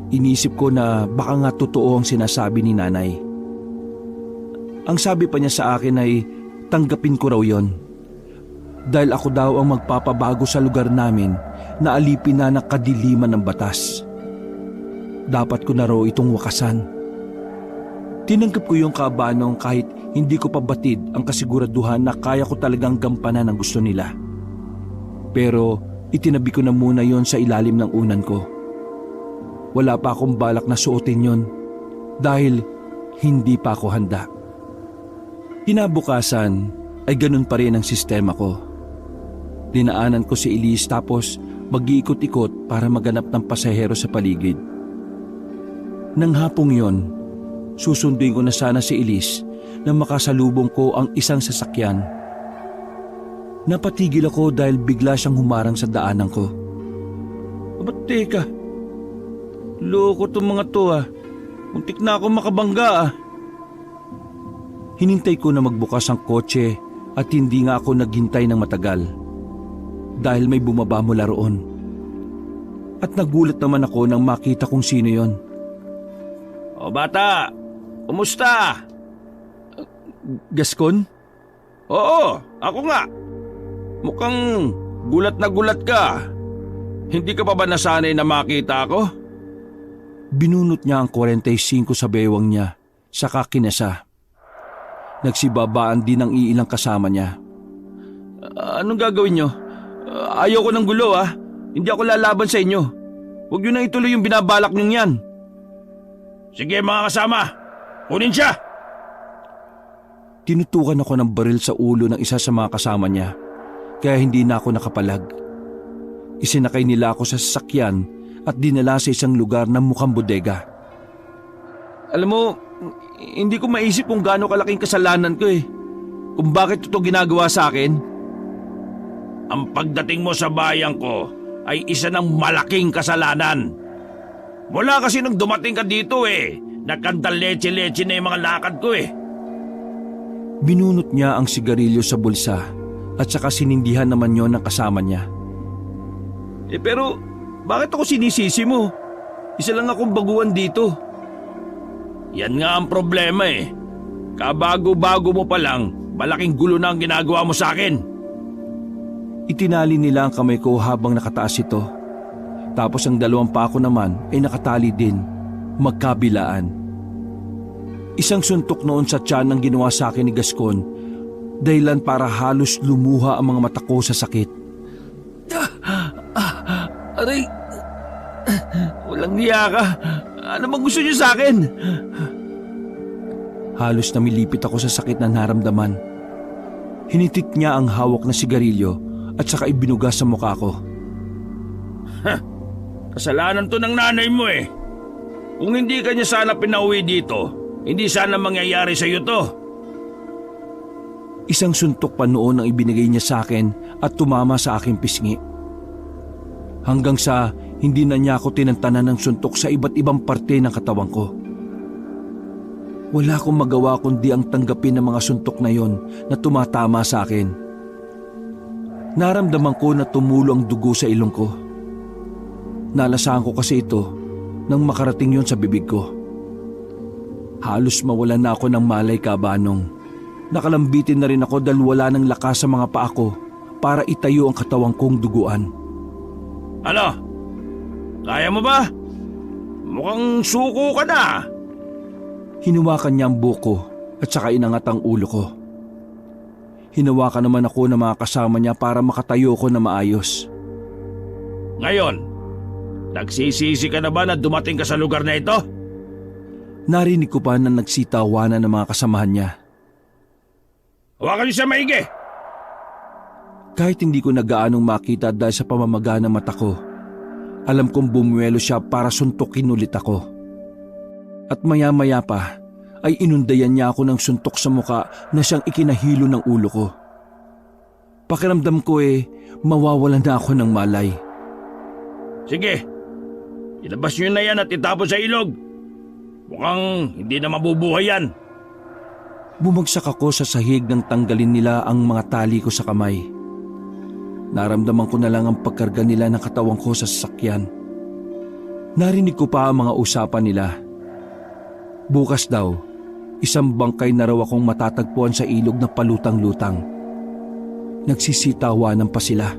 Speaker 1: inisip ko na baka nga totoo ang sinasabi ni nanay. Ang sabi pa niya sa akin ay tanggapin ko raw yon. Dahil ako daw ang magpapabago sa lugar namin na alipin na ng kadiliman ng batas. Dapat ko na raw itong wakasan. Tinanggap ko yung kabanong kahit hindi ko pa batid ang kasiguraduhan na kaya ko talagang gampanan ang gusto nila. Pero itinabi ko na muna yon sa ilalim ng unan ko. Wala pa akong balak na suotin yon dahil hindi pa ako handa. Kinabukasan ay ganun pa rin ang sistema ko. Dinaanan ko si Elise tapos mag-iikot-ikot para maganap ng pasahero sa paligid. Nang hapong yon, susunduin ko na sana si Elise na makasalubong ko ang isang sasakyan. Napatigil ako dahil bigla siyang humarang sa daanan ko. Aba teka, loko tong mga to ah. Muntik na ako makabangga ah. Hinintay ko na magbukas ang kotse at hindi nga ako naghintay ng matagal dahil may bumaba mula roon. At nagulat naman ako nang makita kong sino yon.
Speaker 2: O bata, kumusta?
Speaker 1: Gascon?
Speaker 2: Oo, ako nga. Mukhang gulat na gulat ka. Hindi ka pa ba nasanay na makita ako?
Speaker 1: Binunot niya ang 45 sa bewang niya, saka kinasa. Nagsibabaan din ang iilang kasama niya. Anong gagawin niyo? Ayaw ko ng gulo ah. Hindi ako lalaban sa inyo. Huwag niyo na ituloy yung binabalak niyong yan.
Speaker 2: Sige mga kasama, kunin siya!
Speaker 1: Tinutukan ako ng baril sa ulo ng isa sa mga kasama niya, kaya hindi na ako nakapalag. Isinakay nila ako sa sasakyan at dinala sa isang lugar na mukhang bodega. Alam mo, hindi ko maisip kung gaano kalaking kasalanan ko eh. Kung bakit ito ginagawa sa akin.
Speaker 2: Ang pagdating mo sa bayan ko ay isa ng malaking kasalanan. Mula kasi nung dumating ka dito eh, nakandaletse-letse na yung mga lakad ko eh.
Speaker 1: Binunot niya ang sigarilyo sa bulsa at saka sinindihan naman yon ng kasama niya. Pero bakit ako sinisisi mo? Isa lang akong baguhan dito.
Speaker 2: Yan nga ang problema eh. Kabago-bago mo pa lang, malaking gulo na ang ginagawa mo sa akin.
Speaker 1: Itinali nila ang kamay ko habang nakataas ito. Tapos ang dalawang pako naman ay nakatali din, magkabilaan. Isang suntok noon sa tiyan ang ginawa sa akin ni Gascon, dahilan para halos lumuha ang mga mata ko sa sakit. Aray! Walang niya ka! Ano bang gusto niyo sa akin? Halos namilipit ako sa sakit na naramdaman. Hinitik niya ang hawak na sigarilyo at saka ibinuga sa mukha ko.
Speaker 2: Kasalanan to ng nanay mo eh. Kung hindi ka niya sana pinauwi dito, hindi sana mangyayari sa iyo to.
Speaker 1: Isang suntok pa noon ang ibinigay niya sa akin at tumama sa aking pisngi. Hanggang sa hindi na niya ako tinantanan ng suntok sa iba't ibang parte ng katawan ko. Wala akong magawa kundi ang tanggapin ng mga suntok na yon na tumatama sa akin. Naramdaman ko na tumulo ang dugo sa ilong ko. Nalasahan ko kasi ito nang makarating yon sa bibig ko. Halos mawalan na ako ng malay kabanong. Nakalambitin na rin ako dahil wala ng lakas sa mga paa ko para itayo ang katawang kong duguan.
Speaker 2: Ano? Kaya mo ba? Mukhang suko ka na.
Speaker 1: Hinawakan niya ang buko at saka inangat ang ulo ko. Hinawakan naman ako ng mga kasama niya para makatayo ko na maayos.
Speaker 2: Ngayon, nagsisisi ka na ba na dumating ka sa lugar na ito?
Speaker 1: Narinig ko pa na nagsitawanan ng mga kasamahan niya.
Speaker 2: Hawakan niyo siya maigi!
Speaker 1: Kahit hindi ko nagaanong makita dahil sa pamamaga ng mata ko, alam kong bumuwelo siya para suntukin ulit ako. At maya-maya pa ay inundayan niya ako ng suntok sa muka na siyang ikinahilo ng ulo ko. Pakiramdam ko mawawalan na ako ng malay.
Speaker 2: Sige, ilabas niyo na yan at itapon sa ilog. Mukhang hindi na mabubuhay yan.
Speaker 1: Bumagsak ako sa sahig nang tanggalin nila ang mga tali ko sa kamay. Naramdaman ko na lang ang pagkarga nila ng katawan ko sa sasakyan. Narinig ko pa ang mga usapan nila. Bukas daw, isang bangkay na raw akong matatagpuan sa ilog na palutang-lutang. Nagsisitawanan pa sila.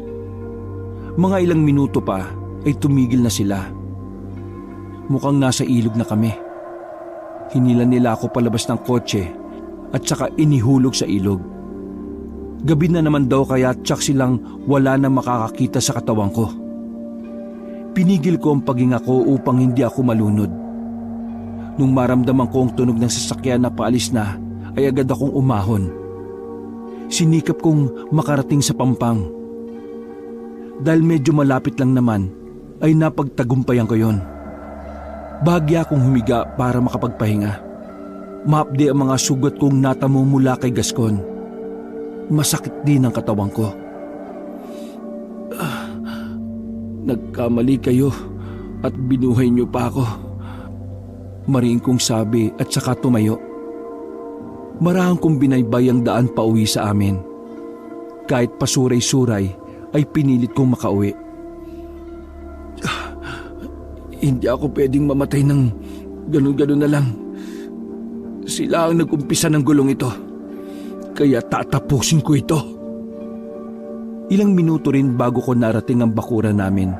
Speaker 1: Mga ilang minuto pa ay tumigil na sila. Mukhang nasa ilog na kami. Hinila nila ako palabas ng kotse at saka inihulog sa ilog. Gabi na naman daw kaya tsak silang wala na makakakita sa katawan ko. Pinigil ko ang paghinga ko upang hindi ako malunod. Nung maramdaman ko ang tunog ng sasakyan na paalis na, ay agad akong umahon. Sinikap kong makarating sa Pampang. Dahil medyo malapit lang naman, ay napagtagumpayan ko yon. Bahagya akong humiga para makapagpahinga. Maapdi ang mga sugat kong natamo mula kay Gascon. Masakit din ang katawan ko. Nagkamali kayo at binuhay niyo pa ako. Mariin kong sabi at saka tumayo. Marahang kong binaybay ang daan pa uwi sa amin. Kahit pasuray-suray ay pinilit kong makauwi. Hindi ako pwedeng mamatay ng ganun-ganun na lang. Sila ang nag-umpisa ng gulong ito. Kaya tatapusin ko ito. Ilang minuto rin bago ko narating ang bakuran namin.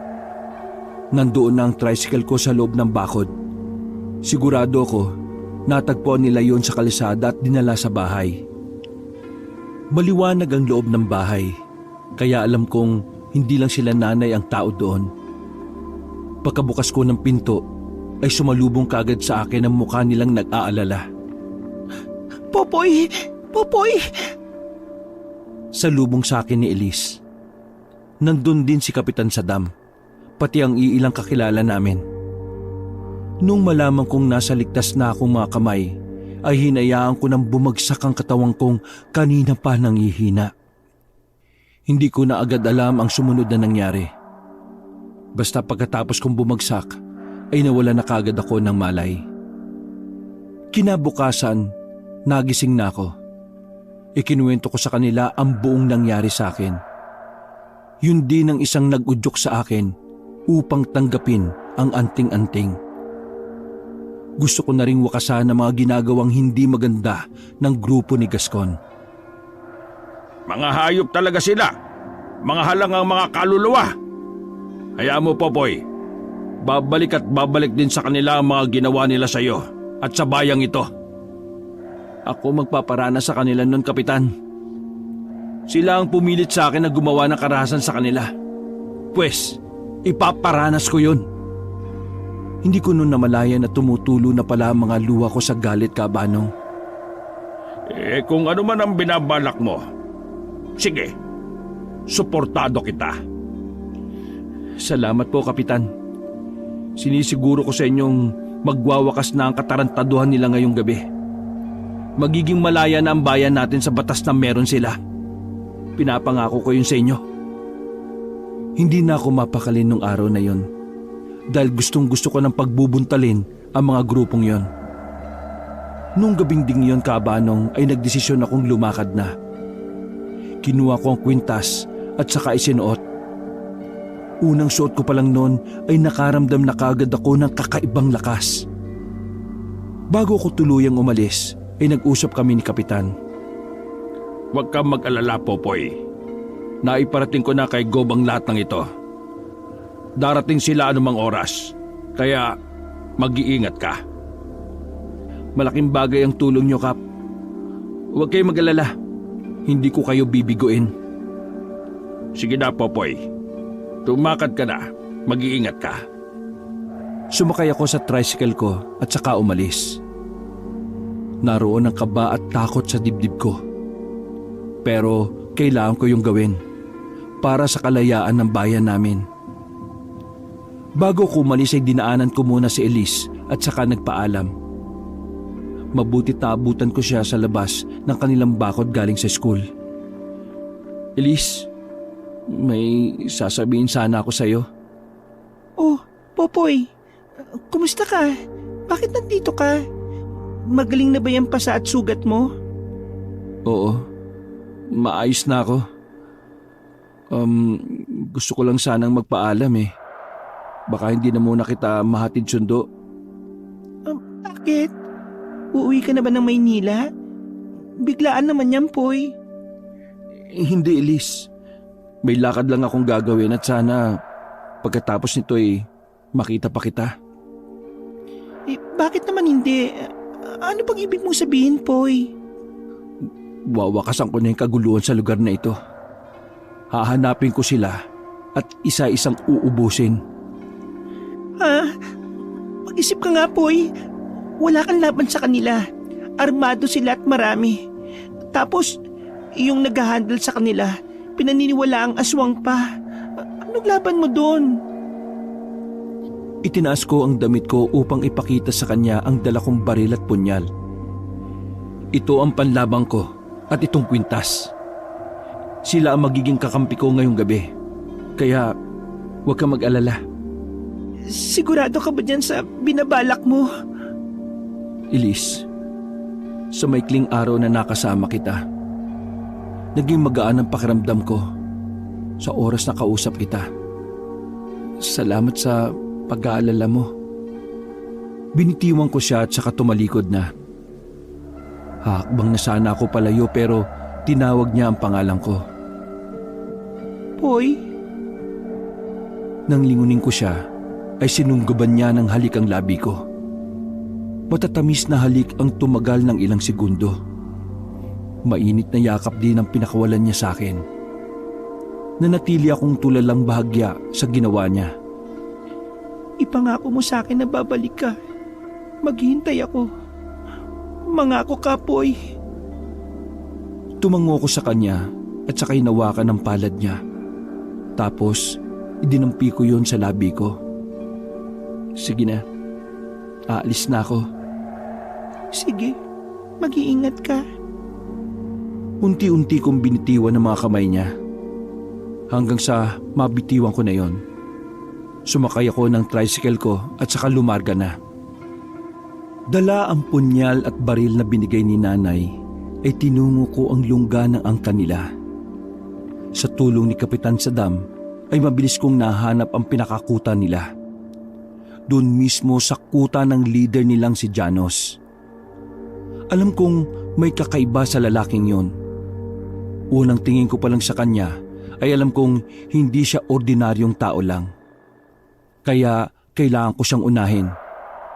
Speaker 1: Nandoon na ang tricycle ko sa loob ng bakod. Sigurado ko, natagpuan nila yon sa kalsada at dinala sa bahay. Maliwanag ang loob ng bahay, kaya alam kong hindi lang sila nanay ang tao doon. Pagkabukas ko ng pinto, ay sumalubong kagad sa akin ang mukha nilang nag-aalala.
Speaker 3: Popoy! Popoy!
Speaker 1: Salubong sa akin ni Elise. Nandun din si Kapitan Saddam, pati ang iilang kakilala namin. Nung malaman kong nasa ligtas na akong mga kamay, ay hinayaan ko nang bumagsak ang katawang kong kanina pa nangihina. Hindi ko na agad alam ang sumunod na nangyari. Basta pagkatapos kong bumagsak, ay nawala na kagad ako ng malay. Kinabukasan, nagising na ako. Ikinuwento ko sa kanila ang buong nangyari sa akin. Yun din ang isang nag-udyok sa akin upang tanggapin ang anting-anting. Gusto ko na ring wakasan ang mga ginagawang hindi maganda ng grupo ni Gascon.
Speaker 2: Mga hayop talaga sila. Mga halangang mga kaluluwa. Hayaan mo, Popoy. Babalik at babalik din sa kanila ang mga ginawa nila sa iyo at sa bayang ito.
Speaker 1: Ako magpaparana sa kanila nun, Kapitan. Sila ang pumilit sa akin na gumawa ng karahasan sa kanila. Pwes, ipaparanas ko yun. Hindi ko nun namalayan na tumutulo na pala ang mga luha ko sa galit, Kabanong.
Speaker 2: Kung ano man ang binabalak mo, sige, suportado kita.
Speaker 1: Salamat po, Kapitan. Sinisiguro ko sa inyong magwawakas na ang katarantaduhan nila ngayong gabi. Magiging malaya na ang bayan natin sa batas na meron sila. Pinapangako ko yun sa inyo. Hindi na ako mapakalin nung araw na yun dahil gustong-gusto ko ng pagbubuntalin ang mga grupong yon. Nung gabing ding yon, Kabanong, ay nagdesisyon akong lumakad na. Kinuha ko ang kwintas at saka isinuot. Unang suot ko pa lang noon ay nakaramdam na kagad ako ng kakaibang lakas. Bago ko tuluyang umalis, ay nag-usap kami ni Kapitan.
Speaker 2: Huwag kang mag-alala, Popoy. Naiparating ko na kay Gobang lahat ng ito. Darating sila anumang oras, kaya mag-iingat ka.
Speaker 1: Malaking bagay ang tulong nyo, Kap. Huwag kayong mag-alala. Hindi ko kayo bibiguin.
Speaker 2: Sige na, Popoy. Tumakad ka na. Mag-iingat ka.
Speaker 1: Sumakay ako sa tricycle ko at saka umalis. Naroon ang kaba at takot sa dibdib ko. Pero kailangan ko yung gawin para sa kalayaan ng bayan namin. Bago ko umalis ay dinaanan ko muna si Elise at saka nagpaalam. Mabutit na abutan ko siya sa labas ng kanilang bakod galing sa school. Elise, may sasabihin sana ako sa'yo.
Speaker 3: Oh, Popoy. Kumusta ka? Bakit nandito ka? Magaling na ba yung pasa at sugat mo?
Speaker 1: Oo. Maayos na ako. Gusto ko lang sanang magpaalam eh. Baka hindi na muna kita mahatid sundo.
Speaker 3: Bakit? Uuwi ka na ba ng Maynila? Biglaan naman yan, Poy.
Speaker 1: Hindi, Elise. May lakad lang akong gagawin at sana pagkatapos nito makita pa kita.
Speaker 3: Bakit naman hindi? Ano bang ibig mong sabihin, Poy?
Speaker 1: Wawakasan ko na yung kaguluhan sa lugar na ito. Hahanapin ko sila at isa-isang uubusin.
Speaker 3: Mag-isip ka nga, Poy. Wala kang laban sa kanila. Armado sila at marami. Tapos, yung nag-handle sa kanila, pinaniniwala ang aswang pa. Anong laban mo doon?
Speaker 1: Itinaas ko ang damit ko upang ipakita sa kanya ang dala kong baril at punyal. Ito ang panlabang ko at itong kwintas. Sila ang magiging kakampi ko ngayong gabi. Kaya huwag kang mag-alala.
Speaker 3: Sigurado ka ba dyan sa binabalak mo?
Speaker 1: Elise, sa maikling araw na nakasama kita, naging magaan ang pakiramdam ko sa oras na kausap kita. Salamat sa pag-aalala mo. Binitiwan ko siya at saka tumalikod na. Hakbang na sana ako palayo pero tinawag niya ang pangalan ko.
Speaker 3: Poy?
Speaker 1: Nang lingunin ko siya, ay sinunggaban niya ng halik ang labi ko. Matatamis na halik ang tumagal ng ilang segundo. Mainit na yakap din ang pinakawalan niya sa akin. Nanatili akong tulalang bahagya sa ginawa niya.
Speaker 3: Ipangako mo sa akin na babalik ka. Maghihintay ako. Mangako ka, Poy.
Speaker 1: Tumango ko sa kanya at saka hinawakan ng palad niya. Tapos, idinampi ko yun sa labi ko. Sige na, aalis na ako.
Speaker 3: Sige, mag-iingat ka.
Speaker 1: Unti-unti kong binitiwan ng mga kamay niya. Hanggang sa mabitiwan ko na yon. Sumakay ako ng tricycle ko at saka lumarga na. Dala ang punyal at baril na binigay ni nanay ay tinungo ko ang lungga ng angka nila. Sa tulong ni Kapitan Saddam ay mabilis kong nahanap ang pinakakuta nila. Doon mismo sa kuta ng leader nilang si Janos. Alam kong may kakaiba sa lalaking yon. Unang tingin ko pa lang sa kanya ay alam kong hindi siya ordinaryong tao lang. Kaya kailangan ko siyang unahin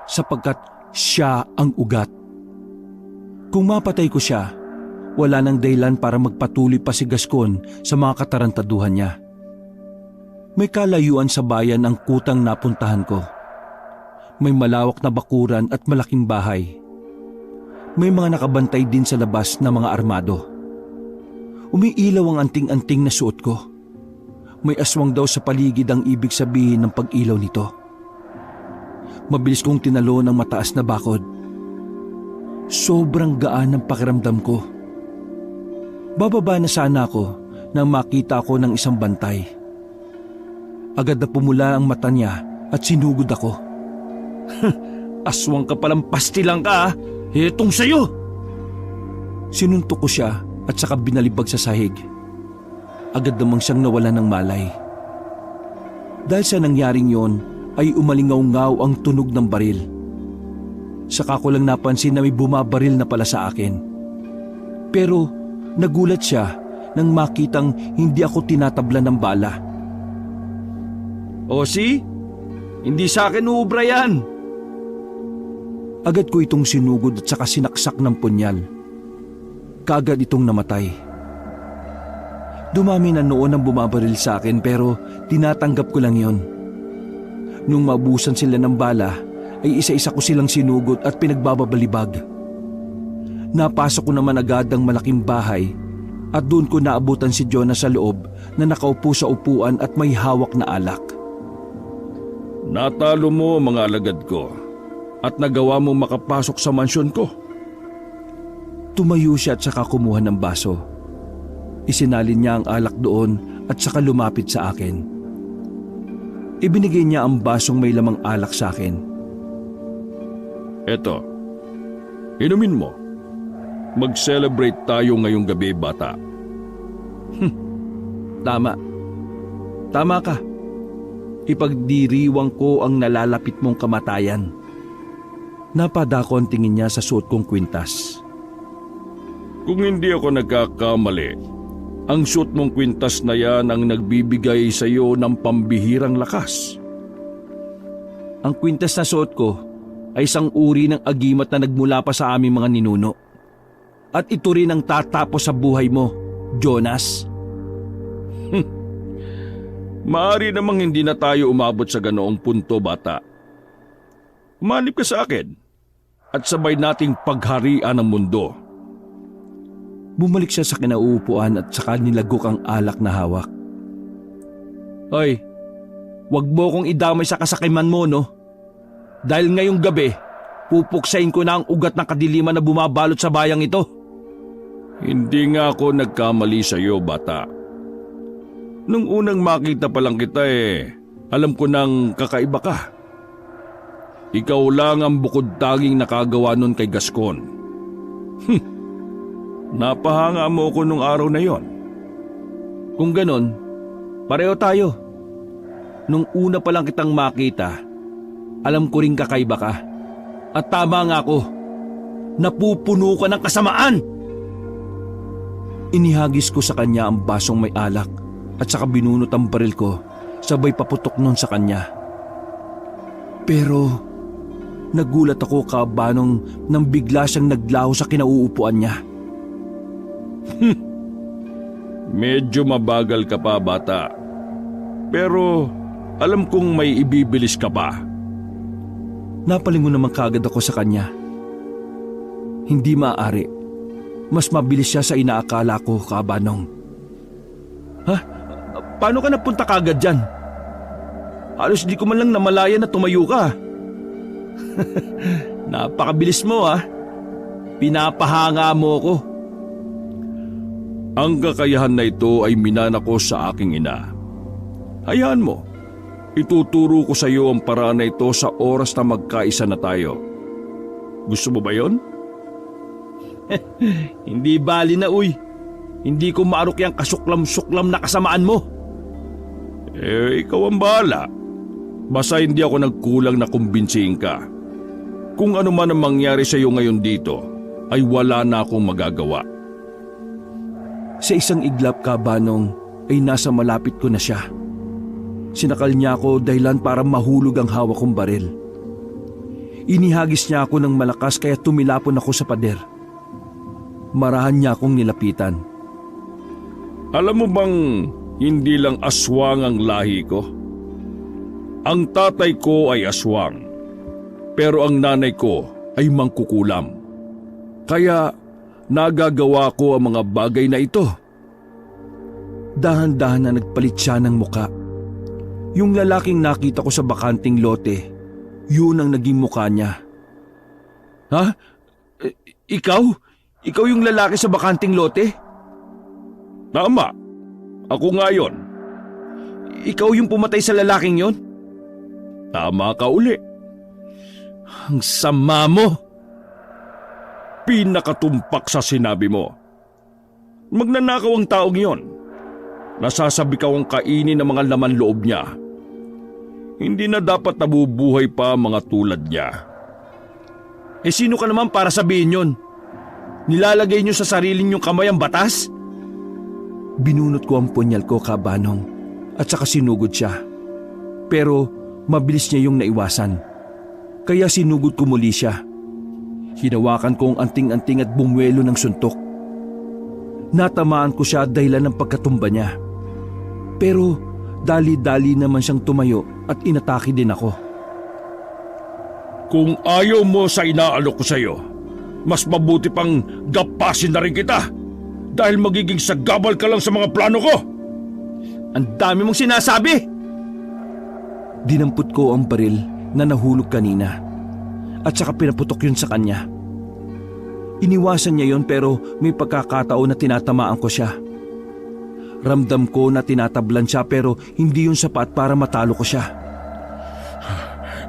Speaker 1: sapagkat siya ang ugat. Kung mapatay ko siya, wala nang dahilan para magpatuloy pa si Gascon sa mga katarantaduhan niya. May kalayuan sa bayan ang kutang napuntahan ko. May malawak na bakuran at malaking bahay. May mga nakabantay din sa labas na mga armado. Umiilaw ang anting-anting na suot ko. May aswang daw sa paligid ang ibig sabihin ng pag-ilaw nito. Mabilis kong tinalo ng mataas na bakod. Sobrang gaan ang pakiramdam ko. Bababa na sana ako nang makita ako ng isang bantay. Agad na pumula ang mata niya at sinugod ako.
Speaker 2: Aswang ka palang pastilang ka, ha? Itong sayo!
Speaker 1: Sinuntok ko siya at saka binalibag sa sahig. Agad namang siyang nawala ng malay. Dahil sa nangyaring yon ay umalingaw-ngaw ang tunog ng baril. Saka ko lang napansin na may bumabaril na pala sa akin. Pero nagulat siya nang makitang hindi ako tinatabla ng bala.
Speaker 2: O si? Hindi sa akin uubra yan.
Speaker 1: Agad ko itong sinugod at saka sinaksak ng punyal. Kaagad itong namatay. Dumami na noon ang bumabaril sa akin pero tinatanggap ko lang yon. Nung mabusan sila ng bala ay isa-isa ko silang sinugod at pinagbababalibag. Napasok ko naman agad ang malaking bahay at doon ko naabutan si Jonas sa loob na nakaupo sa upuan at may hawak na alak.
Speaker 2: Natalo mo mga alagad ko at nagawa mo makapasok sa mansyon ko.
Speaker 1: Tumayo siya at saka kumuha ng baso. Isinalin niya ang alak doon at saka lumapit sa akin. Ibinigay niya ang basong may lamang alak sa akin.
Speaker 2: Eto, inumin mo. Mag-celebrate tayo ngayong gabi, bata.
Speaker 1: Tama. Tama ka. Ipagdiriwang ko ang nalalapit mong kamatayan. Napadako ang tingin niya sa suot kong kwintas.
Speaker 2: Kung hindi ako nagkakamali, ang suot mong kwintas na yan ang nagbibigay sa iyo ng pambihirang lakas.
Speaker 1: Ang kwintas na suot ko ay isang uri ng agimat na nagmula pa sa aming mga ninuno. At ito rin ang tatapos sa buhay mo, Jonas.
Speaker 2: Maaari namang hindi na tayo umabot sa ganoong punto, bata. Umanib ka sa akin at sabay nating pagharian ang mundo.
Speaker 1: Bumalik siya sa kinauupuan at saka nilagok ang alak na hawak. Hoy, wag mo kong idamay sa kasakiman mo, no? Dahil ngayong gabi, pupuksain ko na ang ugat ng kadiliman na bumabalot sa bayang ito.
Speaker 2: Hindi nga ako nagkamali sa iyo, bata. Nung unang makita pa lang kita alam ko nang kakaiba ka. Ikaw lang ang bukod tanging nakagawa nun kay Gascon. Napahanga mo ko nung araw na yon.
Speaker 1: Kung ganon, pareho tayo. Nung una pa lang kitang makita, alam ko rin kakaiba ka. At tama nga ako, napupuno ka ng kasamaan. Inihagis ko sa kanya ang basong may alak at saka binunot ang baril ko, sabay paputok nun sa kanya. Pero nagulat ako kabanong nang bigla siyang naglaho sa kinauupuan niya.
Speaker 2: Medyo mabagal ka pa, bata. Pero alam kong may ibibilis ka pa.
Speaker 1: Napalingon naman kagad ako sa kanya. Hindi maaari. Mas mabilis siya sa inaakala ko, kabanong. Ha? Paano ka napunta kagad dyan? Halos di ko man lang namalayan na tumayo ka. Napakabilis mo, ha? Pinapahanga mo ko.
Speaker 2: Ang kakayahan na ito ay minana ko sa aking ina. Hayaan mo, ituturo ko sa iyo ang paraan na ito sa oras na magkaisa na tayo. Gusto mo ba yon?
Speaker 1: Hindi bali na, uy. Hindi ko maarok yung kasuklam-suklam na kasamaan mo.
Speaker 2: Ikaw ang bahala. Basta hindi ako nagkulang na kumbinsihin ka. Kung ano man ang mangyari sa iyo ngayon dito, ay wala na akong magagawa.
Speaker 1: Sa isang iglap, kabanong, ay nasa malapit ko na siya. Sinakal niya ako dahilan para mahulog ang hawak kong baril. Inihagis niya ako ng malakas kaya tumilapon ako sa pader. Marahan niya akong nilapitan.
Speaker 2: Alam mo bang hindi lang aswang ang lahi ko? Ang tatay ko ay aswang, pero ang nanay ko ay mangkukulam. Kaya nagagawa ko ang mga bagay na ito. Dahan-dahan na nagpalit siya ng muka. Yung lalaking nakita ko sa bakanting lote, yun ang naging muka niya. Ha? Ikaw? Ikaw yung lalaki sa bakanting lote? Tama. Ako nga yon.
Speaker 1: Ikaw yung pumatay sa lalaking yon?
Speaker 2: Tama ka uli.
Speaker 1: Ang sama mo!
Speaker 2: Pinakatumpak sa sinabi mo. Magnanakaw ang taong yon. Nasasabi ka ang kainin ng mga laman loob niya. Hindi na dapat nabubuhay pa mga tulad niya.
Speaker 1: Sino ka naman para sabihin yon? Nilalagay niyo sa sarili niyong kamay ang batas? Binunot ko ang punyal ko, kabanong, at saka sinugod siya. Pero mabilis niya yung naiwasan. Kaya sinugod ko muli siya. Hinawakan ko ang anting-anting at bumuelo ng suntok. Natamaan ko siya dahilan ng pagkatumba niya. Pero dali-dali naman siyang tumayo at inatake din ako.
Speaker 2: Kung ayaw mo sa inaalok ko sa iyo, mas mabuti pang gapasin na rin kita dahil magiging sagabal ka lang sa mga plano ko.
Speaker 1: Ang dami mong sinasabi! Dinampot ko ang baril na nahulog kanina at saka pinaputok yun sa kanya. Iniwasan niya yon pero may pagkakataon na tinatamaan ko siya. Ramdam ko na tinatablan siya pero hindi yun sapat para matalo ko siya.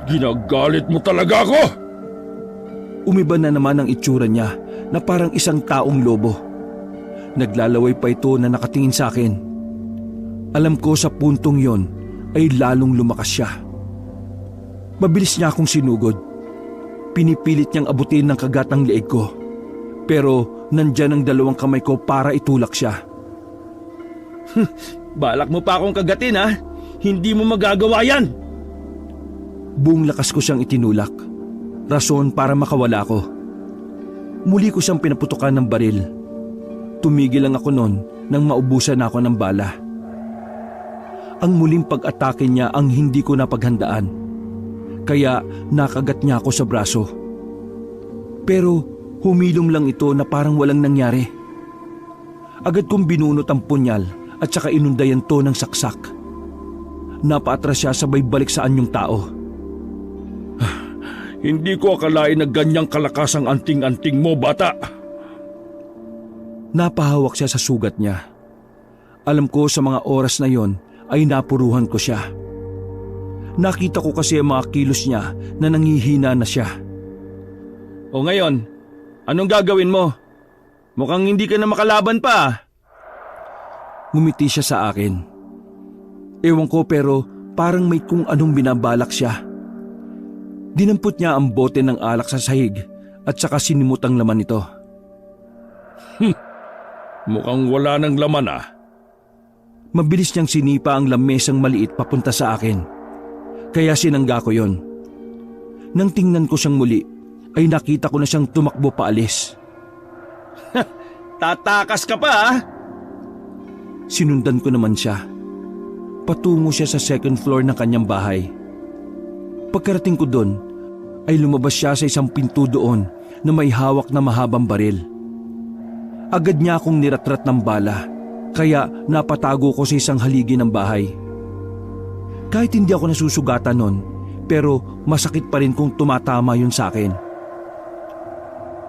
Speaker 2: Ginagalit mo talaga ako!
Speaker 1: Umiba na naman ang itsura niya na parang isang taong lobo. Naglalaway pa ito na nakatingin sa akin. Alam ko sa puntong yon ay lalong lumakas siya. Mabilis niya akong sinugod. Pinipilit niyang abutin ng kagat ang leeg ko. Pero nandyan ang dalawang kamay ko para itulak siya. Balak mo pa akong kagatin, ha? Hindi mo magagawa yan! Buong lakas ko siyang itinulak. rason para makawala ko. Muli ko siyang pinaputukan ng baril. Tumigil lang ako noon nang maubusan ako ng bala. Ang muling pag-atake niya ang hindi ko napaghandaan, kaya nakagat niya ako sa braso. Pero humilom lang ito na parang walang nangyari. Agad kong binunot ang punyal at saka inundayan to ng saksak. Napaatras siya sabay balik sa anyong tao.
Speaker 2: Hindi ko akalain na ganyang kalakas ang anting-anting mo, bata.
Speaker 1: Napahawak siya sa sugat niya. Alam ko sa mga oras na yon ay napuruhan ko siya. Nakita ko kasi ang mga kilos niya na nanghihina na siya.
Speaker 2: O ngayon, anong gagawin mo? Mukhang hindi ka na makalaban pa.
Speaker 1: Ngumiti siya sa akin. Ewan ko pero parang may kung anong binabalak siya. Dinampot niya ang bote ng alak sa sahig at saka sinimut ang laman nito.
Speaker 2: Mukhang wala ng laman ah.
Speaker 1: Mabilis niyang sinipa ang lamesang maliit papunta sa akin. Kaya sinangga ko yon. Nang tingnan ko siyang muli, ay nakita ko na siyang tumakbo paalis.
Speaker 2: Tatakas ka pa ah.
Speaker 1: Sinundan ko naman siya. Patungo siya sa second floor ng kanyang bahay. Pagkarating ko doon, ay lumabas siya sa isang pinto doon na may hawak na mahabang baril. Agad niya akong niratrat ng bala, kaya napatago ko sa isang haligi ng bahay. Kahit hindi ako nasusugatan noon, pero masakit pa rin kung tumatama yun sa akin.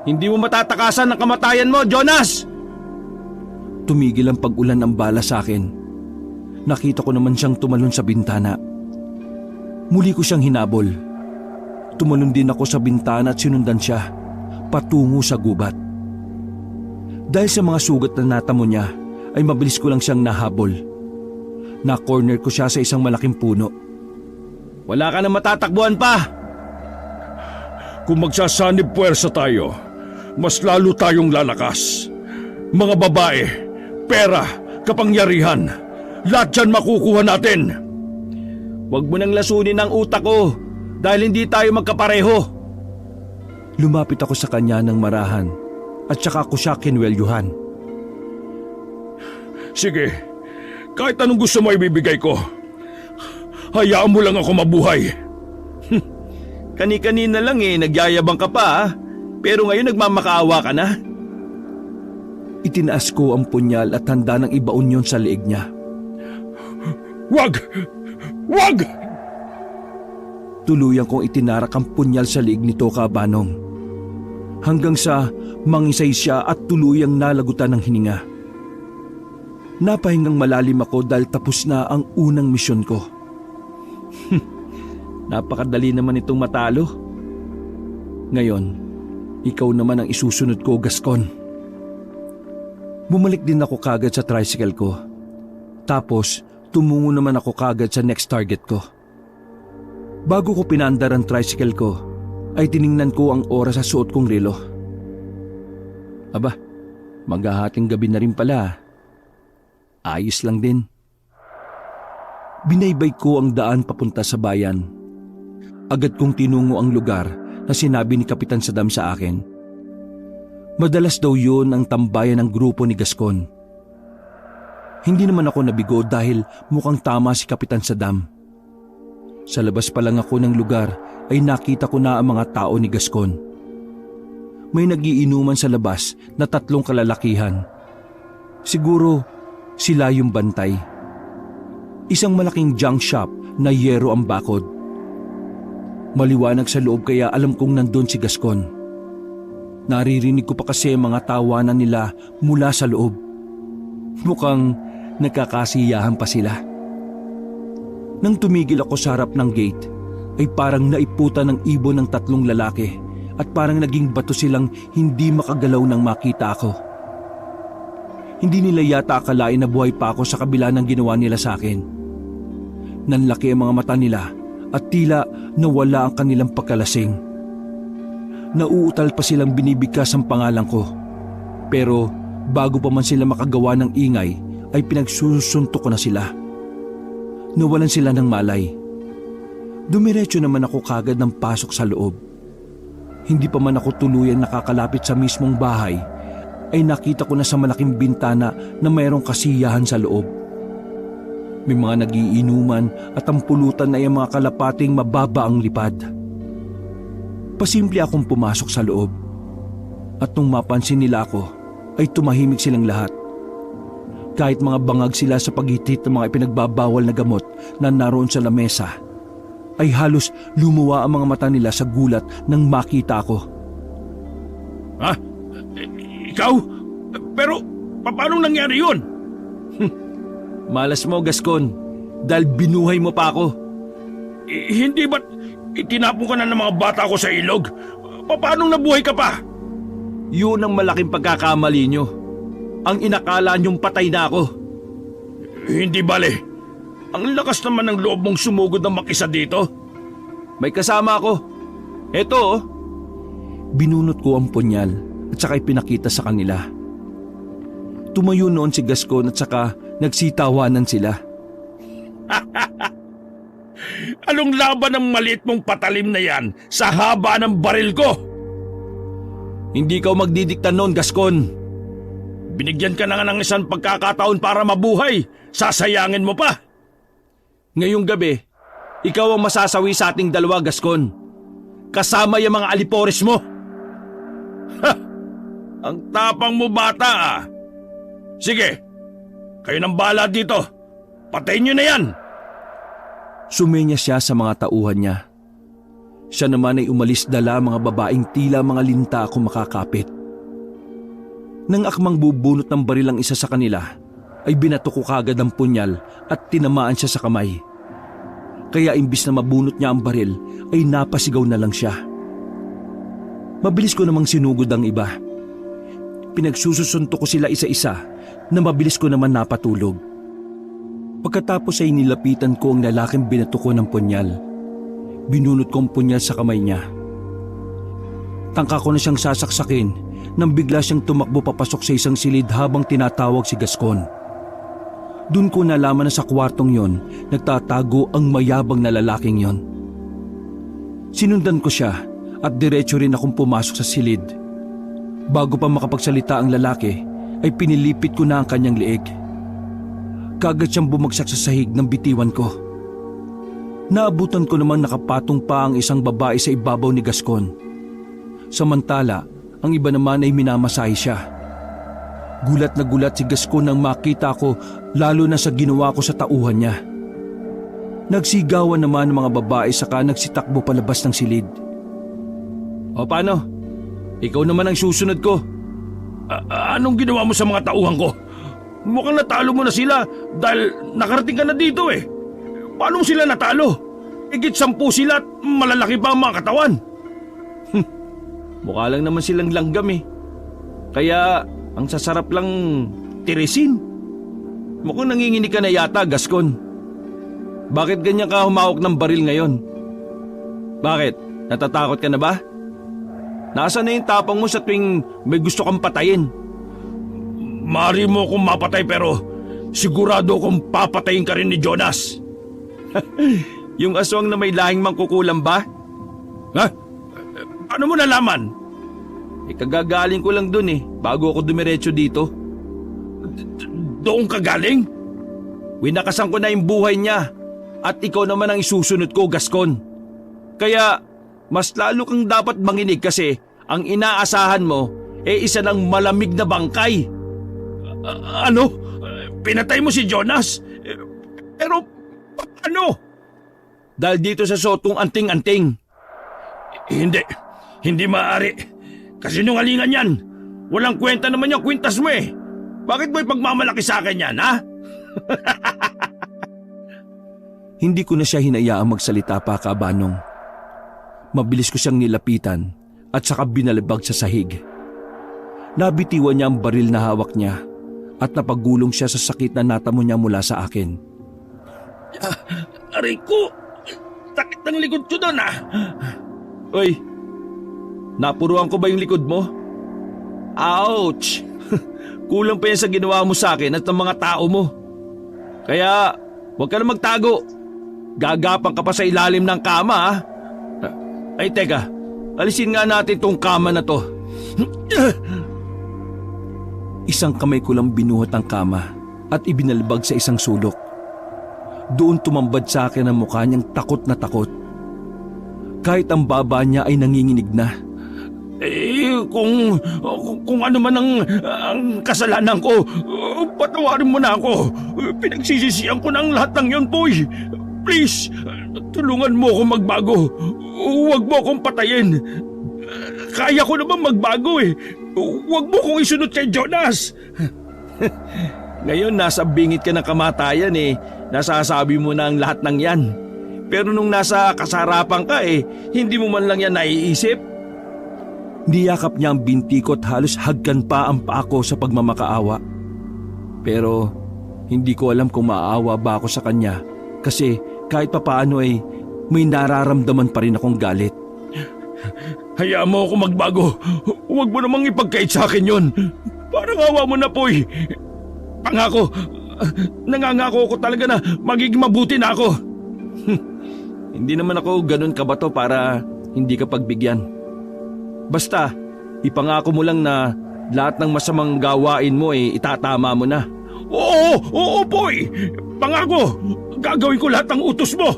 Speaker 2: Hindi mo matatakasan ang kamatayan mo, Jonas!
Speaker 1: Tumigil ang pag-ulan ng bala sa akin. Nakita ko naman siyang tumalon sa bintana. Muli ko siyang hinabol. Tumalon din ako sa bintana at sinundan siya, patungo sa gubat. Dahil sa mga sugat na natamo niya, ay mabilis ko lang siyang nahabol. Na-corner ko siya sa isang malaking puno.
Speaker 2: Wala ka na matatakbuhan pa! Kung magsasanib puwersa tayo, mas lalo tayong lalakas. Mga babae, pera, kapangyarihan, lahat dyan makukuha natin. Huwag mo nang lasunin ang utak ko dahil hindi tayo magkapareho.
Speaker 1: Lumapit ako sa kanya ng marahan at saka ako siya kinwelyuhan.
Speaker 2: Sige, kahit anong gusto mo ibibigay ko. Hayaan mo lang ako mabuhay. Kani-kanina lang nagyayabang ka pa pero ngayon nagmamakaawa ka na.
Speaker 1: Itinaas ko ang punyal at handa ng ibaon yon sa leeg niya.
Speaker 2: Wag! Wag!
Speaker 1: Tuluyan kong itinarak ang punyal sa leeg nito, Kabanong. Hanggang sa mangisay siya at tuluyang nalagutan ng hininga. Napahingang malalim ako dahil tapos na ang unang misyon ko.
Speaker 2: Napakadali naman itong matalo.
Speaker 1: Ngayon, ikaw naman ang isusunod ko, Gascon. Bumalik din ako kagad sa tricycle ko. Tapos, tumungo naman ako kagad sa next target ko. Bago ko pinaandar ang tricycle ko, ay tiningnan ko ang oras sa suot kong relo. Aba, maghahating gabi na rin pala. Ayos lang din. Binaybay ko ang daan papunta sa bayan. Agad kong tinungo ang lugar na sinabi ni Kapitan Saddam sa akin. Madalas daw yun ang tambayan ng grupo ni Gascon. Hindi naman ako nabigo dahil mukhang tama si Kapitan Saddam. Sa labas pa lang ako ng lugar ay nakita ko na ang mga tao ni Gascon. May nagiinuman sa labas na 3 kalalakihan. Siguro sila yung bantay. Isang malaking junk shop na yero ang bakod. Maliwanag sa loob kaya alam kong nandun si Gascon. Naririnig ko pa kasi mga tawanan nila mula sa loob. Mukhang nagkakasiyahan pa sila. Nang tumigil ako sa harap ng gate, ay parang naiputan ng ibon ng 3 lalaki at parang naging bato silang hindi makagalaw nang makita ako. Hindi nila yata akalain na buhay pa ako sa kabila ng ginawa nila sa akin. Nanlaki ang mga mata nila at tila nawala ang kanilang pagkalasing. Nauutal pa silang binibigkas ang pangalan ko. Pero bago pa man sila makagawa ng ingay ay pinagsusuntok ko na sila. Nawalan sila ng malay. Dumiretso naman ako kagad ng pasok sa loob. Hindi pa man ako tuluyang nakakalapit sa mismong bahay, ay nakita ko na sa malaking bintana na mayroong kasiyahan sa loob. May mga nagiinuman at ang pulutan ay ang mga kalapating mababa ang lipad. Pasimple akong pumasok sa loob. At nung mapansin nila ako, ay tumahimik silang lahat. Kahit mga bangag sila sa paghitit ng mga ipinagbabawal na gamot na naroon sa lamesa, ay halos lumuwa ang mga mata nila sa gulat nang makita ako.
Speaker 2: Ha? Ikaw? Pero paano nangyari yun?
Speaker 1: Malas mo, Gascon, dahil binuhay mo pa ako.
Speaker 2: Hindi ba't itinapon ka na ng mga bata ko sa ilog? Paano nabuhay ka pa?
Speaker 1: Yun ang malaking pagkakamali nyo. Ang inakala nyong patay na ako.
Speaker 2: Hindi bale. Ang lakas naman ng loob mong sumugod ng mag-isa dito.
Speaker 1: May kasama ako. Eto oh. Binunot ko ang punyal at saka ipinakita sa kanila. Tumayo noon si Gascon at saka nagsitawanan sila.
Speaker 2: Anong laban ng maliit mong patalim na yan sa haba ng baril ko?
Speaker 1: Hindi ka magdidikta noon, Gascon.
Speaker 2: Binigyan ka na nga ng isang pagkakataon para mabuhay. Sasayangin mo pa.
Speaker 1: Ngayong gabi, ikaw ang masasawi sa ating dalawa, Gascon. Kasama yung mga alipores mo.
Speaker 2: Ha! Ang tapang mo, bata ah. Sige, kayo nang bahala dito. Patayin nyo na yan.
Speaker 1: Sumenya siya sa mga tauhan niya. Siya naman ay umalis dala mga babaeng tila mga linta ako makakapit. Nang akmang bubunot ng baril ang isa sa kanila, ay binato ko kagad ang punyal at tinamaan siya sa kamay. Kaya imbis na mabunot niya ang baril, ay napasigaw na lang siya. Mabilis ko namang sinugod ang iba. Pinagsususunto ko sila isa-isa na mabilis ko naman napatulog. Pagkatapos ay nilapitan ko ang lalaking binato ko ng punyal. Binunot ko ang punyal sa kamay niya. Tangka ko na siyang sasaksakin nang bigla siyang tumakbo papasok sa isang silid habang tinatawag si Gascon. Doon ko nalaman na sa kwartong yon nagtatago ang mayabang na lalaking yon. Sinundan ko siya at diretso rin akong pumasok sa silid. Bago pa makapagsalita ang lalaki ay pinilipit ko na ang kanyang leeg. Kagad siyang bumagsak sa sahig ng bitiwan ko. Naabutan ko namang nakapatong pa ang isang babae sa ibabaw ni Gascon. Samantala, ang iba naman ay minamasahe siya. Gulat na gulat si Gascon nang makita ko lalo na sa ginawa ko sa tauhan niya. Nagsigawan naman ang mga babae saka nagsitakbo palabas ng silid. O paano? Ikaw naman ang susunod ko.
Speaker 2: Anong ginawa mo sa mga tauhan ko? Mukhang natalo mo na sila dahil nakarating ka na dito eh. Paano sila natalo? Higit 10 sila at malalaki pa ang mga katawan.
Speaker 1: Mukha lang naman silang langgam eh. Kaya ang sasarap lang tirisin. Mukhang nanginginig ka na yata, Gascon. Bakit ganyan ka humawak ng baril ngayon? Bakit? Natatakot ka na ba? Nasaan na yung tapang mo sa tuwing may gusto kang patayin?
Speaker 2: Mari mo akong mapatay pero sigurado akong papatayin ka rin ni Jonas.
Speaker 1: Yung aswang na may lahing mangkukulam ba?
Speaker 2: Ha? Ano mo nalaman?
Speaker 1: Kagagaling ko lang dun eh, bago ako dumiretso dito.
Speaker 2: Doon ka galing?
Speaker 1: Winakasan ko na yung buhay niya at ikaw naman ang isusunod ko, Gascon. Kaya mas lalo kang dapat manginig kasi ang inaasahan mo isa ng malamig na bangkay.
Speaker 2: Ano? Pinatay mo si Jonas? Pero ano?
Speaker 1: Dahil dito sa sotong anting-anting.
Speaker 2: Hindi maaari. Kasi nungalingan yan. Walang kwenta naman yung kwintas mo eh. Bakit mo ipagmamalaki sa akin yan, ha?
Speaker 1: Hindi ko na siya hinayaang magsalita pa, Kabanong. Mabilis ko siyang nilapitan at saka binalibag sa sahig. Nabitiwan niya ang baril na hawak niya at napagulong siya sa sakit na natamo niya mula sa akin.
Speaker 2: Aray ko! Sakit ng likod ko doon ah!
Speaker 1: Oy, napuruan ko ba yung likod mo? Ouch! Kulang pa yan sa ginawa mo sa akin at ng mga tao mo. Kaya huwag ka na magtago. Gagapang ka pa sa ilalim ng kama ah. Ay teka,
Speaker 2: alisin nga natin tong kama na to.
Speaker 1: Isang kamay ko lang binuhat ang kama at ibinalbag sa isang sulok. Doon tumambad sa akin ang mukha niyang takot na takot. Kahit ang baba niya ay nanginginig na.
Speaker 2: Kung ano man ang kasalanan ko, patawarin mo na ako. Pinagsisisihan ko ng lahat ng yun, Poy. Please, tulungan mo ako magbago. Huwag mo akong patayin. Kaya ko naman magbago eh. Huwag mo kong isunod kay Jonas.
Speaker 1: Ngayon nasa bingit ka ng kamatayan eh. Nasasabi mo na ang lahat ng yan. Pero nung nasa kasarapan ka eh, hindi mo man lang yan naiisip. Niyakap niya ang binti ko at halos hagkan pa ang paa ko sa pagmamakaawa. Pero hindi ko alam kung maaawa ba ako sa kanya kasi kahit papaano ay may nararamdaman pa rin akong galit.
Speaker 2: Hayaan mo ako magbago. Huwag mo namang ipagkait sa akin yun. Parang awa mo na, Poy. Pangako, nangangako ko talaga na magiging mabuti na ako.
Speaker 1: Hindi naman ako ganun kabato para hindi ka pagbigyan. Basta, ipangako mo lang na lahat ng masamang gawain mo itatama mo na.
Speaker 2: Oo, Poy. Pangako, gagawin ko lahat ng utos mo.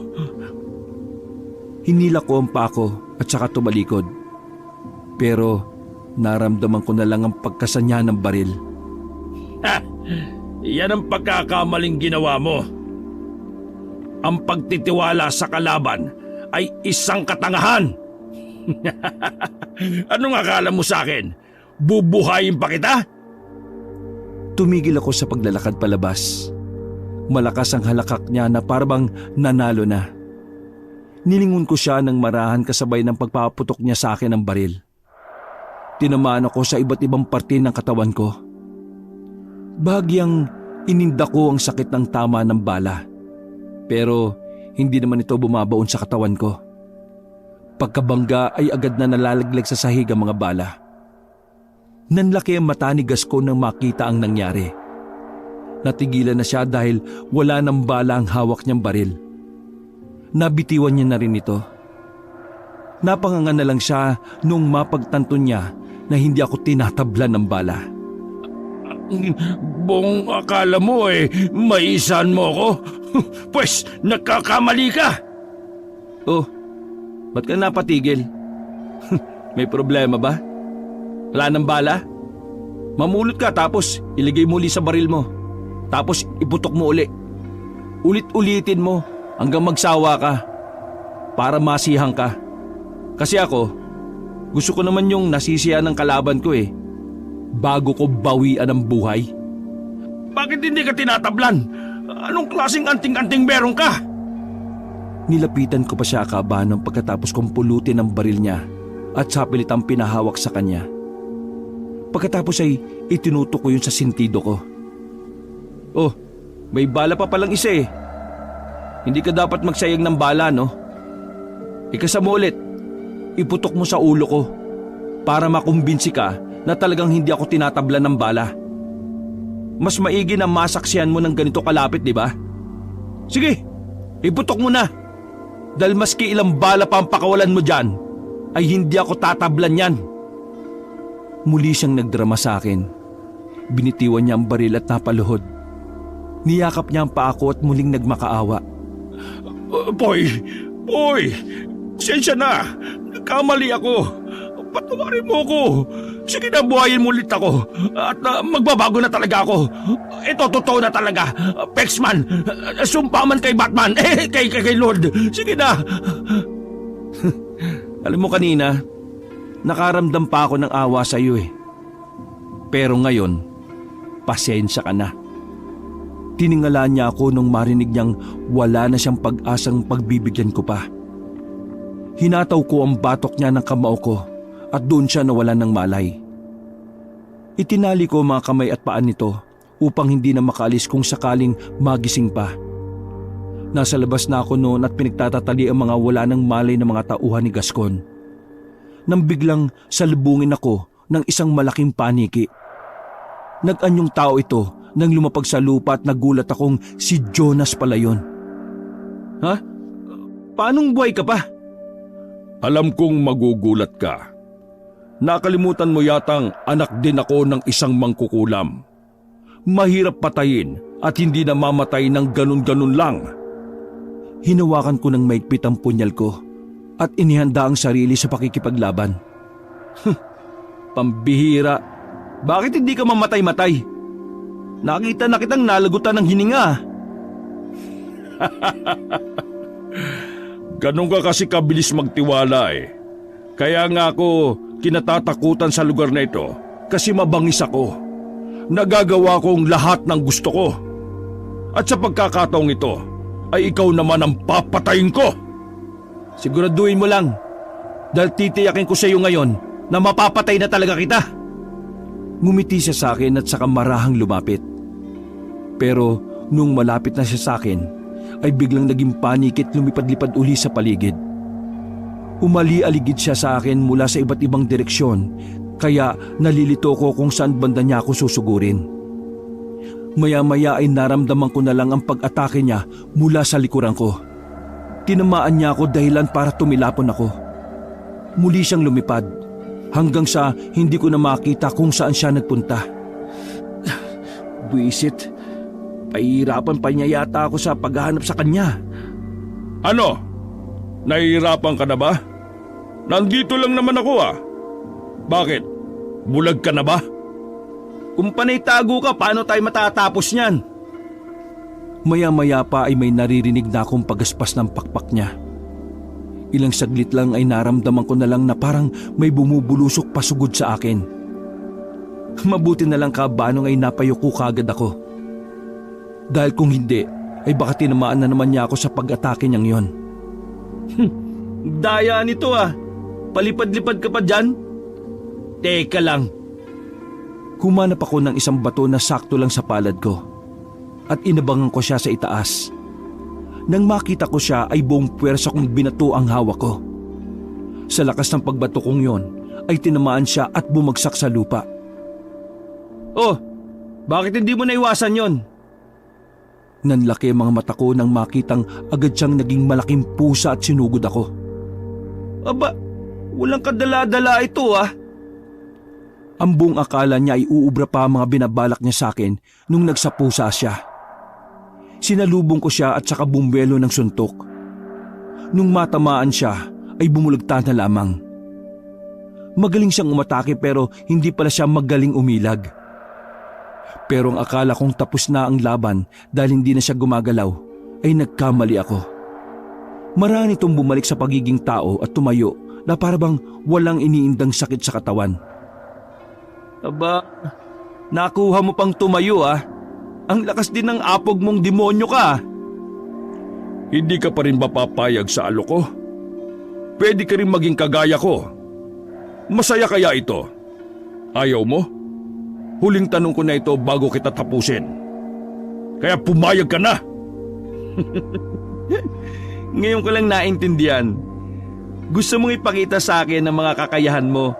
Speaker 1: Hinila ko ang pako at saka tumalikod. Pero naramdaman ko na lang ang pagkasanya ng baril.
Speaker 2: Yan ang pagkakamaling ginawa mo. Ang pagtitiwala sa kalaban ay isang katangahan. Anong akala mo sa akin? Bubuhayin pa kita?
Speaker 1: Tumigil ako sa paglalakad palabas. Malakas ang halakak niya na parang nanalo na. Nilingon ko siya ng marahan kasabay ng pagpaputok niya sa akin ng baril. Tinamaan ako sa iba't ibang parte ng katawan ko. Bahagyang ininda ko ang sakit ng tama ng bala. Pero hindi naman ito bumabaon sa katawan ko. Pagkabangga ay agad na nalalaglag sa sahig ang mga bala. Nanlaki ang mata ni Gascon nang makita ang nangyari. Natigilan na siya dahil wala ng bala ang hawak niyang baril. Nabitiwan niya na rin ito. Napanganga na lang siya nung mapagtanto niya na hindi ako tinatablan ng bala.
Speaker 2: Bong akala mo maisan mo ako? Pues nagkakamali ka.
Speaker 1: Oh, ba't ka napatigil? May problema ba? Wala ng bala? Mamulot ka tapos iligay mo uli sa baril mo. Tapos iputok mo uli. Ulit-ulitin mo hanggang magsawa ka para masihang ka. Kasi ako, gusto ko naman yung nasisiya ng kalaban ko bago ko bawian ang buhay.
Speaker 2: Bakit hindi ka tinatablan? Anong klaseng anting-anting meron ka?
Speaker 1: Nilapitan ko pa siya akabahan pagkatapos kong pulutin ang baril niya at sapilit ang pinahawak sa kanya. Pagkatapos ay itinutok ko yun sa sintido ko. Oh, may bala pa palang isa Hindi ka dapat magsayang ng bala, no? Ikasa mo ulit, iputok mo sa ulo ko para makumbinsi ka na talagang hindi ako tinatablan ng bala. Mas maigi na masaksihan mo ng ganito kalapit, di ba? Sige, iputok mo na. Dahil maski ilang bala pa ang pakawalan mo dyan, ay hindi ako tatablan yan. Muli siyang nagdrama sa akin. Binitiwan niya ang baril at napaluhod. Niyakap niya ang paa ko at muling nagmakaawa.
Speaker 2: Poy, pasensya na. Nagkamali ako. Patawarin mo ako. Sige na, buhayin mo ulit ako. At magbabago na talaga ako. Ito, totoo na talaga. Pexman, sumpa man kay Batman, kay Lord. Sige na.
Speaker 1: Alam mo kanina, nakaramdam pa ako ng awa sa iyo Pero ngayon, pasensya ka na. Tiningala niya ako nung marinig niyang wala na siyang pag-asang pagbibigyan ko pa. Hinataw ko ang batok niya ng kamao ko at doon siya nawalan ng malay. Itinali ko ang mga kamay at paan nito upang hindi na makaalis kung sakaling magising pa. Nasa labas na ako noon at pinagtatatali ang mga wala ng malay ng mga tauhan ni Gascon. Nang biglang salubungin ako ng isang malaking paniki. Nag-anyong tao ito nang lumapag sa lupa at nagulat akong si Jonas pala yun. Ha? Paanong buhay ka pa?
Speaker 2: Alam kong magugulat ka. Nakalimutan mo yatang anak din ako ng isang mangkukulam. Mahirap patayin at hindi na mamatay ng ganun-ganun lang.
Speaker 1: Hinawakan ko ng maigpit ang punyal ko at inihanda ang sarili sa pakikipaglaban.
Speaker 2: Pambihira. Bakit hindi ka mamatay-matay? Nakita na kitang nalagutan ng hininga. Ganun ka kasi kabilis magtiwala eh. Kaya nga ako kinatatakutan sa lugar na ito kasi mabangis ako. Nagagawa kong lahat ng gusto ko. At sa pagkakataong ito ay ikaw naman ang papatayin ko.
Speaker 1: Siguraduhin mo lang dahil titiyakin ko sa iyo ngayon na mapapatay na talaga kita. Ngumiti siya sa akin at saka marahang lumapit. Pero nung malapit na siya sa akin, ay biglang naging panikit lumipad-lipad uli sa paligid. Umali-aligid siya sa akin mula sa iba't ibang direksyon, kaya nalilito ko kung saan banda niya ako susugurin. Maya-maya ay naramdaman ko na lang ang pag-atake niya mula sa likuran ko. Tinamaan niya ako dahilan para tumilapon ako. Muli siyang lumipad, hanggang sa hindi ko na makita kung saan siya nagpunta. Buisit, pahihirapan pa niya yata ako sa paghahanap sa kanya.
Speaker 2: Ano? Nahihirapan ka na ba? Nandito lang naman ako ah. Bakit? Bulag ka na ba?
Speaker 1: Kung panay tago ka, paano tayo matatapos niyan? Maya-maya pa ay may naririnig na akong pagaspas ng pakpak niya. Ilang saglit lang ay naramdaman ko na lang na parang may bumubulusok pasugod sa akin. Mabuti na lang kabanong ay napayuko kagad ako. Dahil kung hindi, ay baka tinamaan na naman niya ako sa pag-atake niyang yon.
Speaker 3: Daya nito ah. Palipad-lipad ka pa dyan? Teka lang.
Speaker 1: Humanap ako ng isang bato na sakto lang sa palad ko at inabangan ko siya sa itaas. Nang makita ko siya ay buong puwersa kong binato ang hawak ko. Sa lakas ng pagbato kong yon ay tinamaan siya at bumagsak sa lupa.
Speaker 3: Oh, bakit hindi mo naiwasan yon?
Speaker 1: Nanlaki ang mga mata ko nang makitang agad siyang naging malaking pusa at sinugod ako.
Speaker 3: Aba, walang kadala-dala ito ah.
Speaker 1: Ang buong akala niya ay uubra pa ang mga binabalak niya sa akin nung nagsapusa siya. Sinalubong ko siya at saka bumwelo ng suntok. Nung matamaan siya ay bumulagta na lamang. Magaling siyang umatake pero hindi pala siya magaling umilag. Pero ang akala kong tapos na ang laban dahil hindi na siya gumagalaw ay nagkamali ako. Marami itong bumalik sa pagiging tao at tumayo na parabang walang iniindang sakit sa katawan.
Speaker 3: Aba, nakuha mo pang tumayo ah. Ang lakas din ng apog mong demonyo ka.
Speaker 2: Hindi ka pa rin mapapayag sa alok ko? Pwede ka rin maging kagaya ko. Masaya kaya ito? Ayaw mo? Huling tanong ko na ito bago kita tapusin. Kaya pumayag ka na.
Speaker 3: Ngayon ko lang naintindihan. Gusto mong ipakita sa akin ang mga kakayahan mo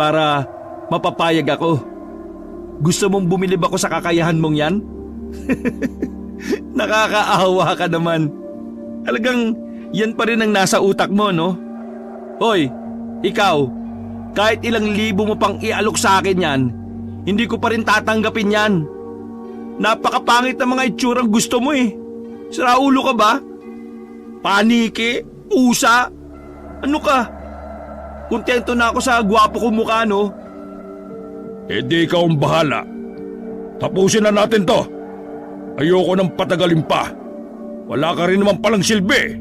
Speaker 3: para mapapayag ako. Gusto mong bumilib ako sa kakayahan mong yan? Nakakaawa ka naman. Talagang yan pa rin ang nasa utak mo, no? Hoy, ikaw, kahit ilang libo mo pang ialok sa akin yan, hindi ko pa rin tatanggapin yan. Napakapangit na mga itsurang gusto mo eh. Saraulo ka ba? Paniki? Usa? Ano ka? Kontento na ako sa gwapo kong mukha, no?
Speaker 2: Eh di ikaw ang bahala. Tapusin na natin to. Ayoko nang patagalin pa. Wala ka rin naman palang silbi.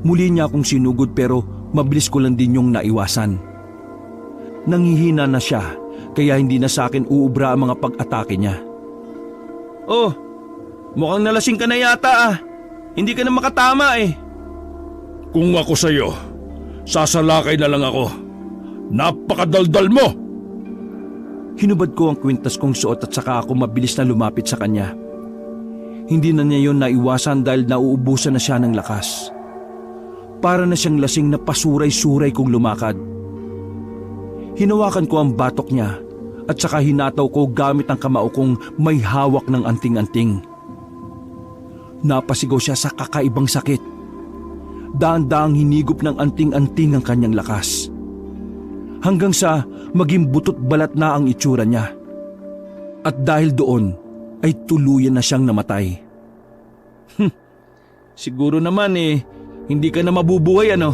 Speaker 1: Muli niya akong sinugod pero mabilis ko lang din yung naiwasan. Nangihina na siya kaya hindi na sa akin uubra ang mga pag-atake niya.
Speaker 3: Oh, mukhang nalasing ka na yata ah. Hindi ka na makatama eh.
Speaker 2: Kung ako sa'yo, sasalakay na lang ako. Napakadaldal mo!
Speaker 1: Hinubad ko ang kwintas kong suot at saka ako mabilis na lumapit sa kanya. Hindi na niya yon naiwasan dahil nauubusan na siya ng lakas. Para na siyang lasing na pasuray-suray kong lumakad. Hinawakan ko ang batok niya at saka hinataw ko gamit ang kamao kong may hawak ng anting-anting. Napasigaw siya sa kakaibang sakit. daan-daang hinigop ng anting-anting ang kanyang lakas. Hanggang sa maging butot balat na ang itsura niya. At dahil doon ay tuluyan na siyang namatay. Siguro naman hindi ka na mabubuhay ano?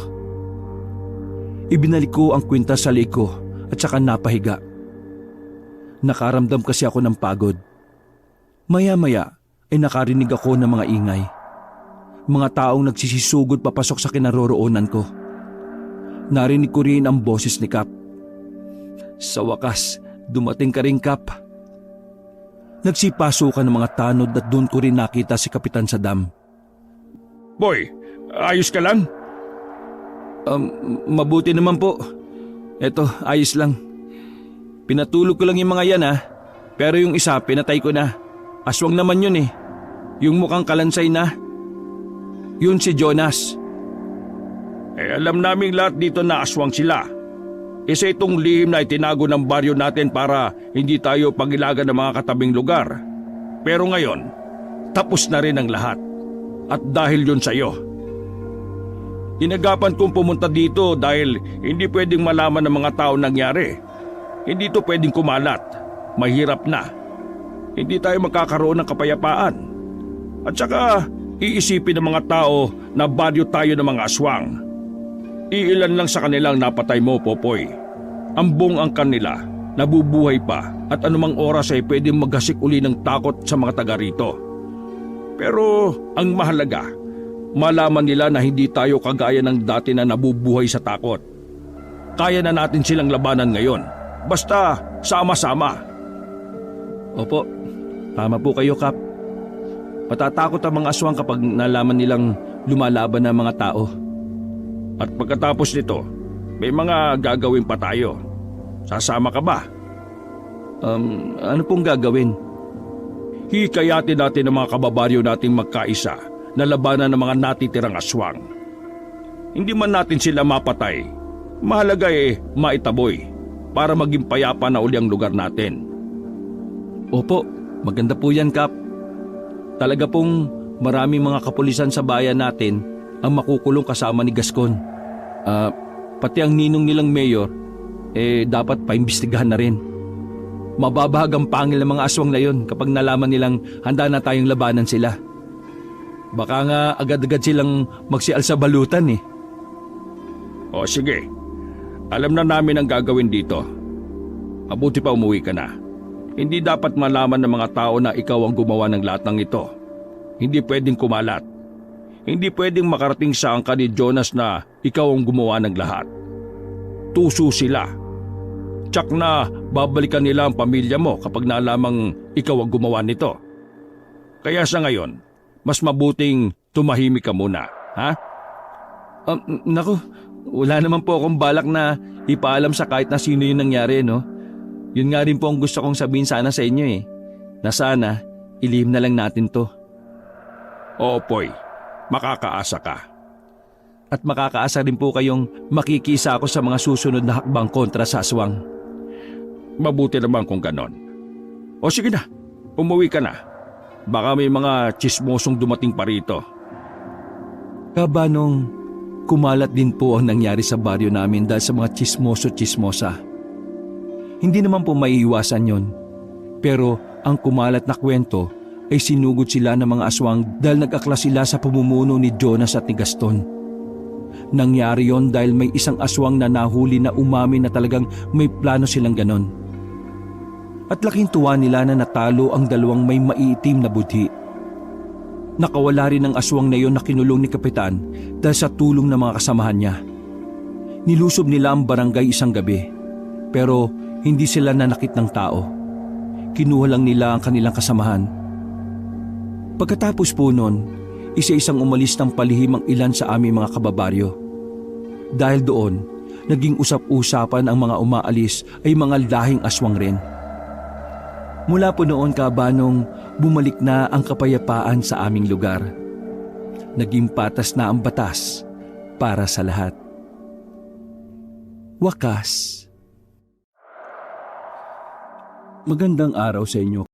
Speaker 1: Ibinalik ko ang kwintas sa leeg ko at saka napahiga. Nakaramdam kasi ako ng pagod. Maya-maya ay nakarinig ako ng mga ingay. Mga taong nagsisisugod papasok sa kinaroroonan ko. Narinig ko rin ang boses ni Kap. Sa wakas, dumating ka rin, Kap. Nagsipasukan ng mga tanod at doon ko rin nakita si Kapitan Saddam.
Speaker 2: Boy, ayos ka lang?
Speaker 1: Mabuti naman po. Eto, ayos lang. Pinatulog ko lang yung mga yan pero yung isa pinatay ko na. Aswang naman yun Yung mukhang kalansay na. Yun si Jonas.
Speaker 2: Alam naming lahat dito na aswang sila. Isa itong lihim na itinago ng baryo natin para hindi tayo pagilagan ng mga katabing lugar. Pero ngayon, tapos na rin ang lahat. At dahil yun sa'yo. Inagapan kong pumunta dito dahil hindi pwedeng malaman ng mga tao nangyari. Hindi to pwedeng kumalat. Mahirap na. Hindi tayo magkakaroon ng kapayapaan. At saka, iisipin ng mga tao na baryo tayo ng mga aswang. Iilan lang sa kanilang napatay mo, Popoy. Ang buong ang kanila, nabubuhay pa at anumang oras ay pwedeng maghasik uli ng takot sa mga taga rito. Pero ang mahalaga, malaman nila na hindi tayo kagaya ng dati na nabubuhay sa takot. Kaya na natin silang labanan ngayon. Basta sama-sama.
Speaker 1: Opo, tama po kayo, Kap. Matatakot ang mga aswang kapag nalaman nilang lumalaban ng mga tao.
Speaker 2: At pagkatapos nito, may mga gagawin pa tayo. Sasama ka ba?
Speaker 1: Ano pong gagawin?
Speaker 2: Hikayatin natin ang mga kababaryo nating magkaisa na labanan ng mga natitirang aswang. Hindi man natin sila mapatay, mahalaga maitaboy para maging payapa na uli ang lugar natin.
Speaker 1: Opo, maganda po yan, Kap. Talaga pong maraming mga kapulisan sa bayan natin ang makukulong kasama ni Gascon. Pati ang ninong nilang mayor, dapat paimbestigahan na rin. Mababahag ang pangil ng mga aswang na yon kapag nalaman nilang handa na tayong labanan sila. Baka nga agad-agad silang magsial sa balutan
Speaker 2: O sige, alam na namin ang gagawin dito. Mabuti pa umuwi ka na. Hindi dapat malaman ng mga tao na ikaw ang gumawa ng lahat ng ito. Hindi pwedeng kumalat. Hindi pwedeng makarating sa angka ni Jonas na ikaw ang gumawa ng lahat. Tuso sila. Tsak na babalikan nila ang pamilya mo kapag nalamang ikaw ang gumawa nito. Kaya sa ngayon, mas mabuting tumahimik ka muna, ha?
Speaker 1: Naku, wala naman po akong balak na ipaalam sa kahit na sino yung nangyari, no? Yun nga rin po ang gusto kong sabihin sana sa inyo na sana ilihim na lang natin to.
Speaker 2: Oo, Poy. Makakaasa ka.
Speaker 1: At makakaasa rin po kayong makikisa ako sa mga susunod na hakbang kontra sa aswang.
Speaker 2: Mabuti naman kung ganon. O sige na, umuwi ka na. Baka may mga tsismosong dumating pa rito.
Speaker 1: Kabanong, kumalat din po ang nangyari sa baryo namin dahil sa mga tsismoso-tsismosa. Hindi naman po maiiwasan yon. Pero ang kumalat na kwento ay sinugod sila ng mga aswang dahil nag-akla sila sa pamumuno ni Jonas at ni Gaston. Nangyari yon dahil may isang aswang na nahuli na umamin na talagang may plano silang ganon. At laking tuwa nila na natalo ang dalawang may maiitim na budhi. Nakawala rin ang aswang na yon na kinulong ni Kapitan dahil sa tulong ng mga kasamahan niya. Nilusob nila ang barangay isang gabi, pero hindi sila nanakit ng tao. Kinuha lang nila ang kanilang kasamahan. Pagkatapos po nun, isa-isang umalis ng palihim ang ilan sa aming mga kababaryo. Dahil doon, naging usap-usapan ang mga umaalis ay mga lahing aswang rin. Mula po noon, Kabanong, bumalik na ang kapayapaan sa aming lugar. Naging patas na ang batas para sa lahat. Wakas. Magandang araw sa inyo.